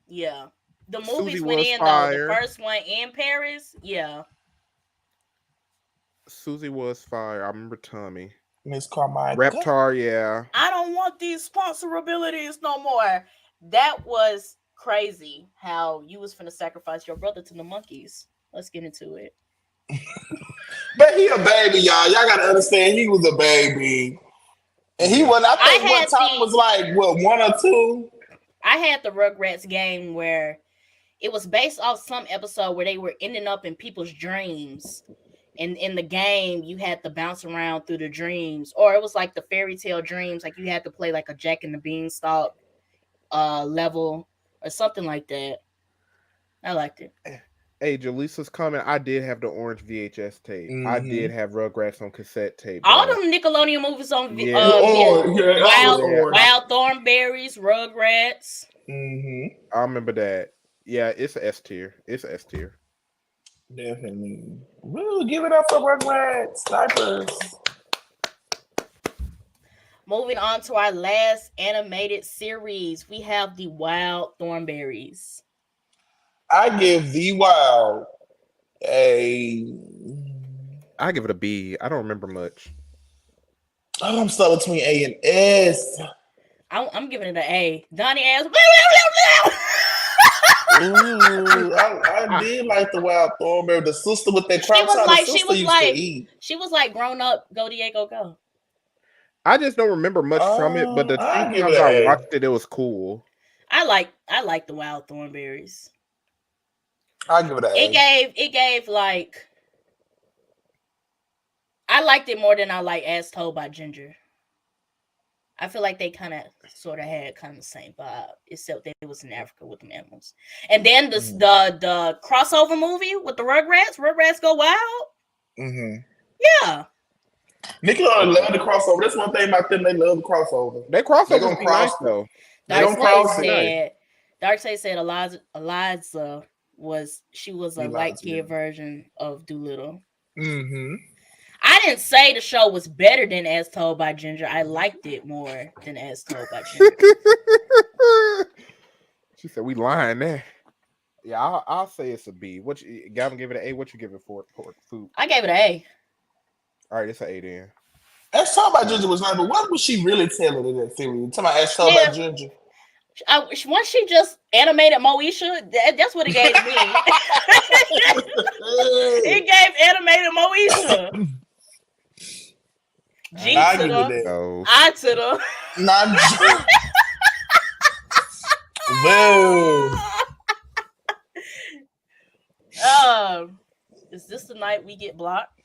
yeah. The movies Susie went was in fire. though. The first one in Paris, yeah. Susie was fire. I remember Tommy. Miss Carmichael. Reptar, yeah. I don't want these sponsorabilities no more. That was crazy how you was finna sacrifice your brother to the monkeys. Let's get into it. But he a baby, y'all. Y'all gotta understand he was a baby. And he wasn't, I think what Tommy was like, what, 1 or 2? I had the Rugrats game where it was based off some episode where they were ending up in people's dreams. And in the game, you had to bounce around through the dreams. Or it was like the fairy tale dreams. Like you had to play like a Jack and the Beanstalk level or something like that. I liked it. Hey, Jaleesa's coming. I did have the orange VHS tape. I did have Rugrats on cassette tape. All them Nickelodeon movies on Wild Thornberries, Rugrats. I remember that. Yeah, it's an S tier. Definitely. Woo, give it up for Rugrats. Snipers. Moving on to our last animated series, we have the Wild Thornberries. I give The Wild a... I give it a B. I don't remember much. Oh, I'm stuck between A and S. I'm giving it an A. Donnie ass. Ooh, I did like the Wild Thornberry. The sister with that crop top. She was like grown up. Go Diego, go. I just don't remember much from it, but the few times I watched it, it was cool. I like the Wild Thornberries. I'll give it an A. It gave like I liked it more than I like As Told by Ginger. I feel like they kind of sort of had kind of the same vibe, except they was in Africa with the animals. And then the crossover movie with the Rugrats Go Wild. Yeah. Nickelodeon love the crossover. That's one thing about them. They love the crossover. They crossover nice though. Darkseid said Eliza was a light kid version of Doolittle. I didn't say the show was better than As Told by Ginger. I liked it more than As Told by Ginger. She said we lying there. Yeah, I'll say it's a B. What you Gavin give it an A? What you give it for food? I gave it an A. All right, it's an A then. As Told by Ginger was nice, but what was she really telling in that series? Talking about As Told by Ginger. Once she just animated Moesha, that's what it gave me. It gave animated Moesha. G to the I to the not Boom. Is this the night we get blocked?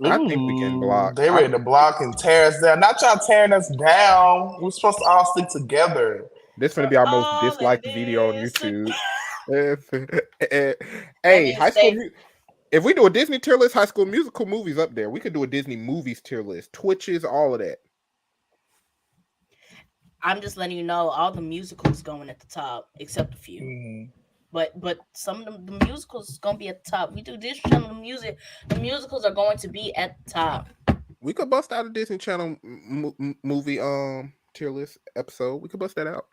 I think we get blocked. They ready to block and tear us down. Not y'all tearing us down. We're supposed to all stick together. This is gonna be our most disliked video on YouTube. Hey, High School. If we do a Disney tier list, High School Musical movies up there. We could do a Disney movies tier list, Twitches, all of that. I'm just letting you know all the musicals going at the top, except a few. But some of the musicals gonna be at the top. We do this channel, the musicals are going to be at the top. We could bust out a Disney Channel movie tier list episode. We could bust that out.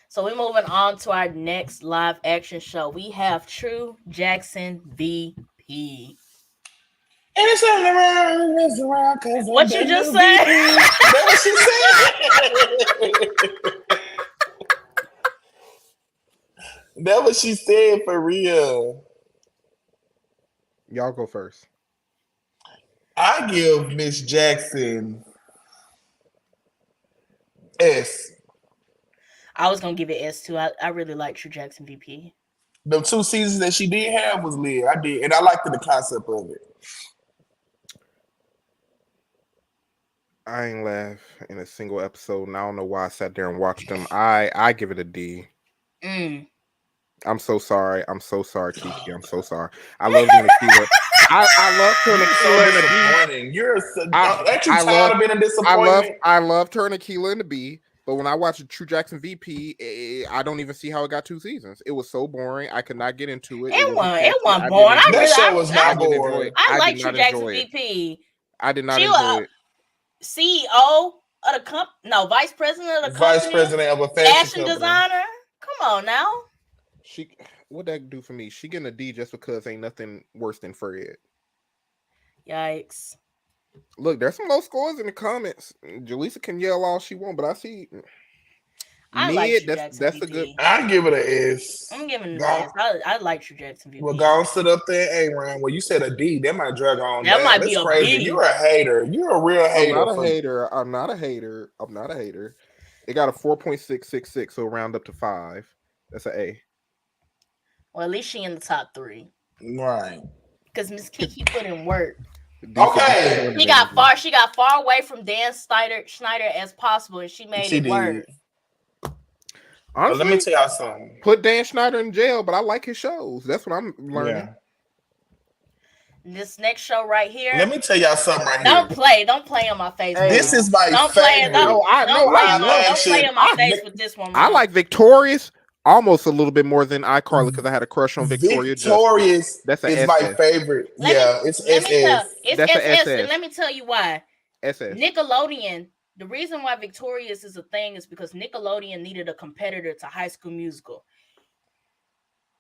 So we're moving on to our next live action show. We have True Jackson VP. And it's around. What you just said? That's what she said. That's what she said for real. Y'all go first. I give Miss Jackson S. I was gonna give it S too. I really like True Jackson VP. The 2 seasons that she did have was lit. I did, and I liked the concept of it. I ain't laugh in a single episode, and I don't know why I sat there and watched them. I give it a D. I'm so sorry. I'm so sorry, Kiki. I'm so sorry. I love doing Aquila. I love turning You're so Aquila into B. disappointing. Aren't you I tired love of being a disappointment? I love turning Aquila into B. But when I watched True Jackson VP, I don't even see how it got 2 seasons. It was so boring. I could not get into it. It wasn't catchy. boring. That show was not boring. I like did True not Jackson enjoy it. VP. I did not enjoy it. CEO of the company, no, vice president of the company, Vice president of a fashion designer. Come on now. What that do for me? She getting a D just because ain't nothing worse than Fred. Yikes. Look, there's some low scores in the comments. Jaleesa can yell all she want, but I see like that's a good. I give it an S. I'm giving it an S. I like True Jackson VP. Well, go and sit up there, A-Ron. Well, you said a D. That might drag on. That might be That's a crazy. B. You're a hater. You're a real hater. I'm not a hater. It got a 4.666, so round up to 5. That's an A. Well, at least she in the top 3. Right. Because Miss Kiki put in work. Okay. She got far away from Dan Schneider as possible, and she made it work. Honestly, let me tell y'all something. Put Dan Schneider in jail, but I like his shows. That's what I'm learning. Yeah. This next show right here. Let me tell y'all something right here. Don't play on my face. This is my favorite. Don't play on my face with this one. Man. I like Victorious almost a little bit more than iCarly because I had a crush on Victoria. Victorious that's is my favorite. It's SS. It's SS, and let me tell you why. SS. Nickelodeon. The reason why Victorious is a thing is because Nickelodeon needed a competitor to High School Musical,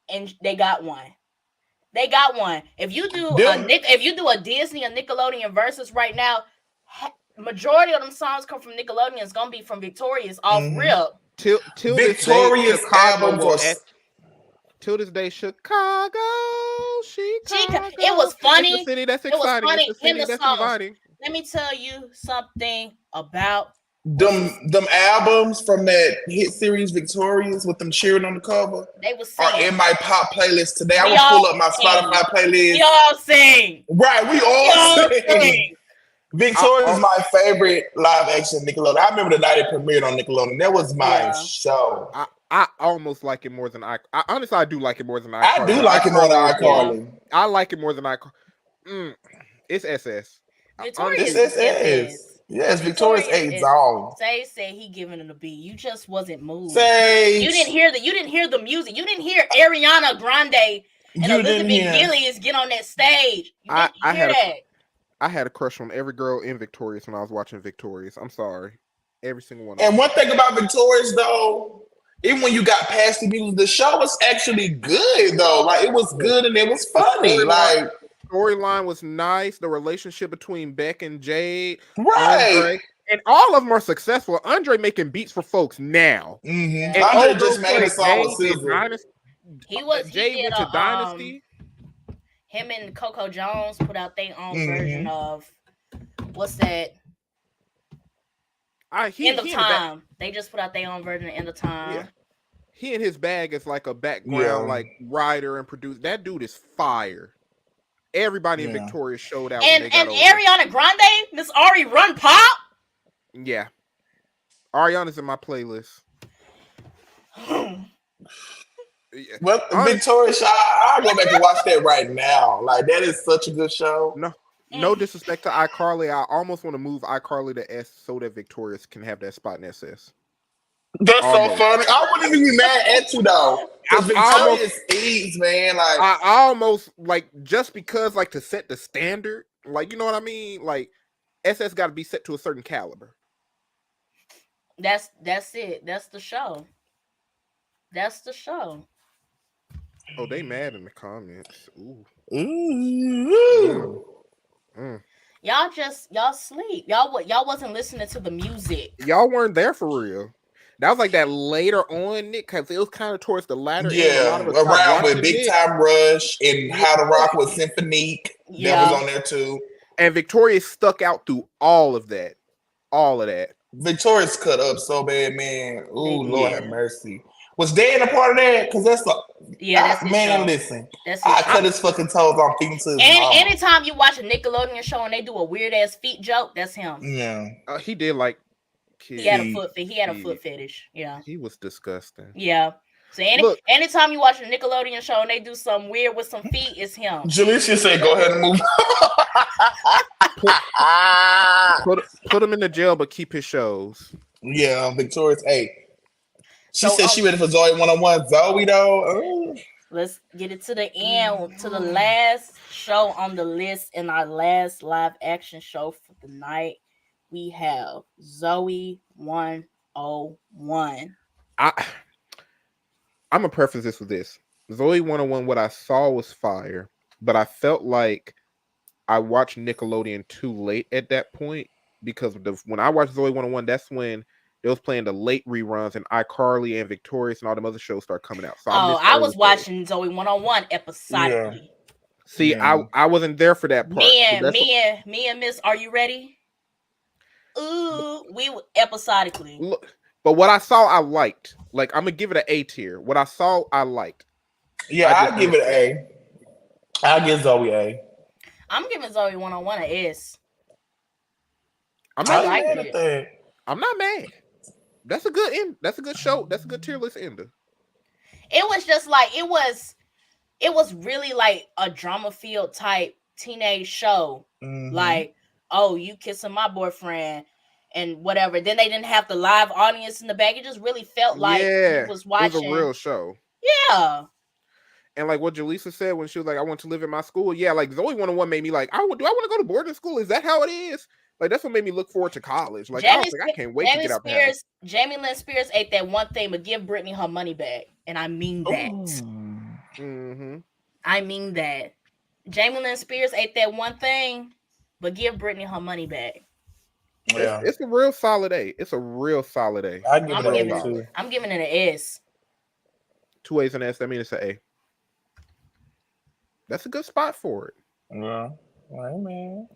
and they got one. If you do a Disney or Nickelodeon versus right now, majority of them songs come from Nickelodeon. It's gonna be from Victorious off rip. Till Victorious albums till this day, Chicago. It was funny. It's a city that's exciting. It was funny it's a city in the that's songs. inviting. Let me tell you something about them albums from that hit series Victorious with them cheering on the cover. They was are in my pop playlist today. I will pull up my Spotify playlist. We all sing. Right, we all sing. Victorious is my favorite live action Nickelodeon. I remember the night it premiered on Nickelodeon. That was my show. I almost like it more than honestly, I do like it more than iCarly. I do like it more than iCarly. I like it more than iCarly. It's SS. Victorious it's SS. Yes, Victorious 8 zone. Say said he giving it a B. You just wasn't moved. Say you didn't hear the music. You didn't hear Ariana Grande and Elizabeth Gillies get on that stage. You didn't hear that. I had a crush on every girl in Victorious when I was watching Victorious. I'm sorry. Every single one. And one thing about Victorious though, even when you got past the music, the show was actually good though. Like it was good and it was funny. Like storyline was nice. The relationship between Beck and Jade, right? Andre, and all of them are successful. Andre making beats for folks now. Mm-hmm. And Andre just made a song with SZA. Jade went to Dynasty. Him and Coco Jones put out their own version of what's that? End of Time. They just put out their own version of End of Time. Yeah. He and his bag is like a background, like writer and producer. That dude is fire. Everybody in Victoria showed out. And Ariana Grande, Miss Ari Run Pop. Yeah, Ariana's in my playlist. Well, Victoria, I'll go back and watch that right now. Like that is such a good show. No disrespect to iCarly. I almost want to move iCarly to S so that Victorious can have that spot in SS. That's so funny. I wouldn't even be mad at you though. Victorious Eats, man. Like I almost like just because like to set the standard, like you know what I mean? Like SS got to be set to a certain caliber. That's it. That's the show. That's the show. Oh, they mad in the comments. Ooh. Y'all sleep. Y'all wasn't listening to the music. Y'all weren't there for real. That was like that later on, Nick, because it was kind of towards the latter end. Around with Big Time Rush and How to Rock with Symphonique. That was on there too. And Victoria stuck out through all of that. All of that. Victoria's cut up so bad, man. Ooh, Lord have mercy. Was Dan a part of that? Because that's the man. Listen, I cut his fucking toes off feeding to his mom. Anytime you watch a Nickelodeon show and they do a weird ass feet joke, that's him. Yeah, he did like. He had a foot fetish. Yeah, he was disgusting. Yeah, So anytime you watch a Nickelodeon show and they do something weird with some feet, it's him. Jaleesa said, "Go ahead and move." put him in the jail, but keep his shows. Yeah, Victoria's 8. She said she ready for Zoe 101. Zoe though. Let's get it to the end, to the last show on the list in our last live action show for the night. We have Zoe 101. I'm gonna preface this with this. Zoe 101, what I saw was fire, but I felt like I watched Nickelodeon too late at that point, because when I watched Zoe 101, that's when they was playing the late reruns and iCarly and Victorious and all them other shows start coming out. So I was watching Zoe 101 episodically. Yeah. See, I wasn't there for that part. Me and Miss, are you ready? Ooh, we episodically. Look, but what I saw, I liked. Like, I'm gonna give it an A tier. What I saw, I liked. Yeah, I'll give it an A. I'll give Zoe A. I'm giving Zoe 101 an S. I'm not mad. That's a good end. That's a good show. That's a good tier list ender. It was just like it was really like a drama-filled type teenage show. Mm-hmm. Like, oh, you kissing my boyfriend and whatever. Then they didn't have the live audience in the back. It just really felt like you was watching. It was a real show. Yeah. And like what Jaleesa said when she was like, I want to live in my school. Yeah, like Zoe 101 made me like, do I want to go to boarding school? Is that how it is? Like, that's what made me look forward to college. Like, I can't wait to get out there. Jamie Lynn Spears ate that one thing, but give Britney her money back. And I mean that. Mm-hmm. I mean that. Jamie Lynn Spears ate that one thing, but give Britney her money back. Yeah. It's a real solid A. It's a real solid A. I'm giving it an S. 2 A's and an S. That means it's an A. That's a good spot for it. Yeah. Amen.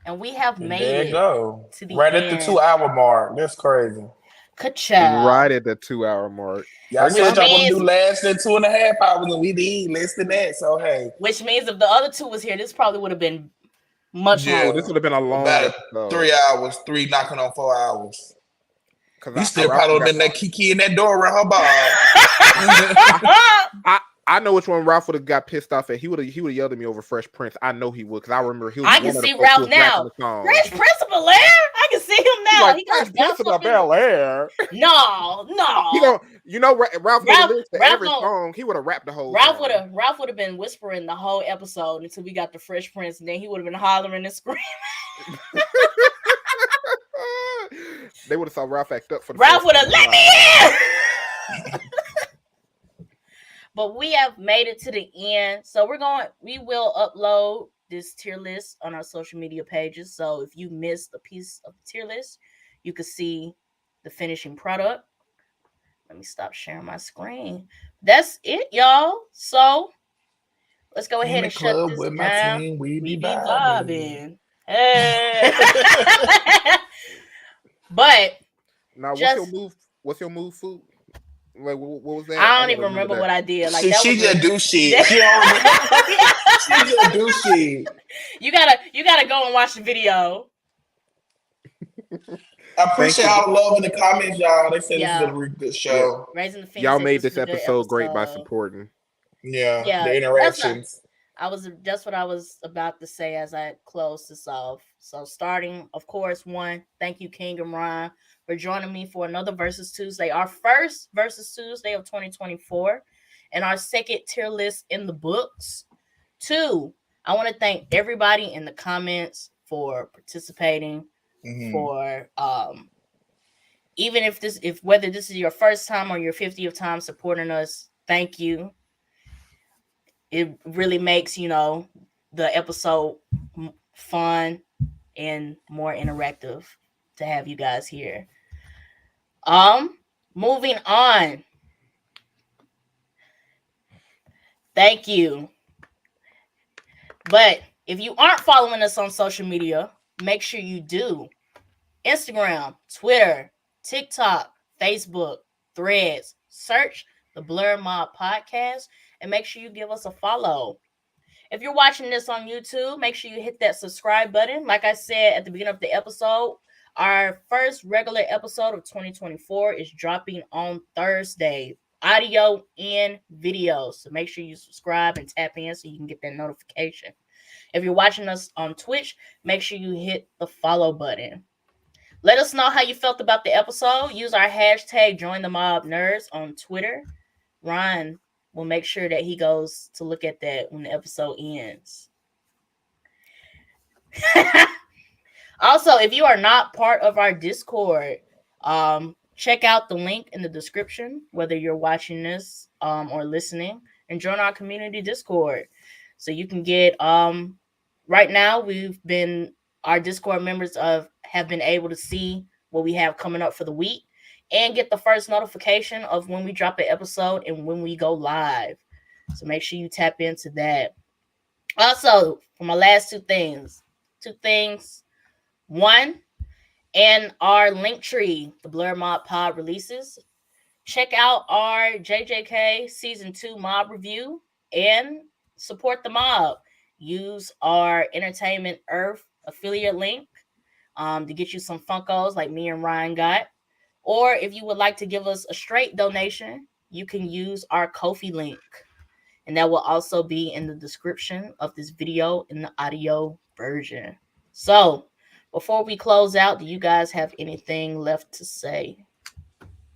And we have made it to the right end. At the 2 hour mark. That's crazy. Ka-chow. Right at the 2 hour mark. Y'all said y'all want to do less than 2.5 hours, and we did less than that. So hey, which means if the other 2 was here, this probably would have been much longer. This would have been a long about 3 hours, 3 knocking on 4 hours. You still probably would have been that Kiki in that door around her ball. I know which one Ralph would have got pissed off at. He would have yelled at me over Fresh Prince. I know he would, because I remember he was. I can see Ralph now. Fresh Prince of Bel-Air. I can see him now. Like, Fresh Prince of Bel-Air. No. Ralph would have listened to every song. He would have rapped the whole. Ralph would have been whispering the whole episode until we got the Fresh Prince, and then he would have been hollering and screaming. They would have saw Ralph act up for the. Ralph would have let me in. But we have made it to the end. So we will upload this tier list on our social media pages. So if you missed a piece of the tier list, you can see the finishing product. Let me stop sharing my screen. That's it, y'all. So let's go ahead and shut this down. We be vibing. Hey. But now, what's your move food? Like, what was that? I don't even remember what I did. Like, she just do shit. She just do shit. You gotta go and watch the video. I appreciate all the love in the comments, y'all. They said this is a really good show. Raising the Phoenix, y'all made this episode great by supporting. Yeah, the interactions. That's what I was about to say as I close this off. So starting, of course, thank you, King and Ron, for joining me for another Versus Tuesday, our first Versus Tuesday of 2024, and our second tier list in the books. 2, I want to thank everybody in the comments for participating, for even if whether this is your first time or your 50th time supporting us, thank you. It really makes, the episode fun and more interactive to have you guys here. Moving on. Thank you. But if you aren't following us on social media, make sure you do. Instagram, Twitter, TikTok, Facebook, Threads. Search the Blur Mob Podcast and make sure you give us a follow. If you're watching this on YouTube, make sure you hit that subscribe button. Like I said at the beginning of the episode, our first regular episode of 2024 is dropping on Thursday, audio and video. So make sure you subscribe and tap in so you can get that notification. If you're watching us on Twitch, make sure you hit the follow button. Let us know how you felt about the episode. Use our hashtag #JoinTheMobNerds on Twitter. Ron will make sure that he goes to look at that when the episode ends. Also, if you are not part of our Discord, check out the link in the description, whether you're watching this or listening, and join our community Discord. So you can get right now our Discord members have been able to see what we have coming up for the week and get the first notification of when we drop an episode and when we go live. So make sure you tap into that. Also, for my last two things. One, in our link tree, the Blur Mob Pod releases. Check out our JJK Season 2 mob review and support the mob. Use our Entertainment Earth affiliate link to get you some Funkos like me and Ryan got. Or if you would like to give us a straight donation, you can use our Ko-fi link. And that will also be in the description of this video in the audio version. So, before we close out, do you guys have anything left to say?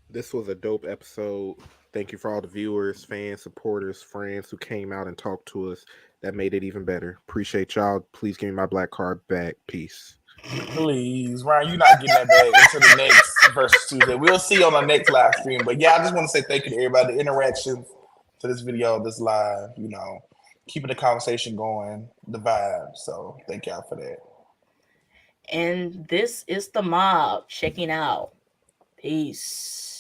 This was a dope episode. Thank you for all the viewers, fans, supporters, friends who came out and talked to us. That made it even better. Appreciate y'all. Please give me my black card back. Peace. Please, Ryan, you're not getting that back until the next versus Tuesday. We'll see you on our next live stream. But yeah, I just want to say thank you to everybody, the interactions to this video, this live, keeping the conversation going, the vibe. So thank y'all for that. And this is the mob checking out. Peace.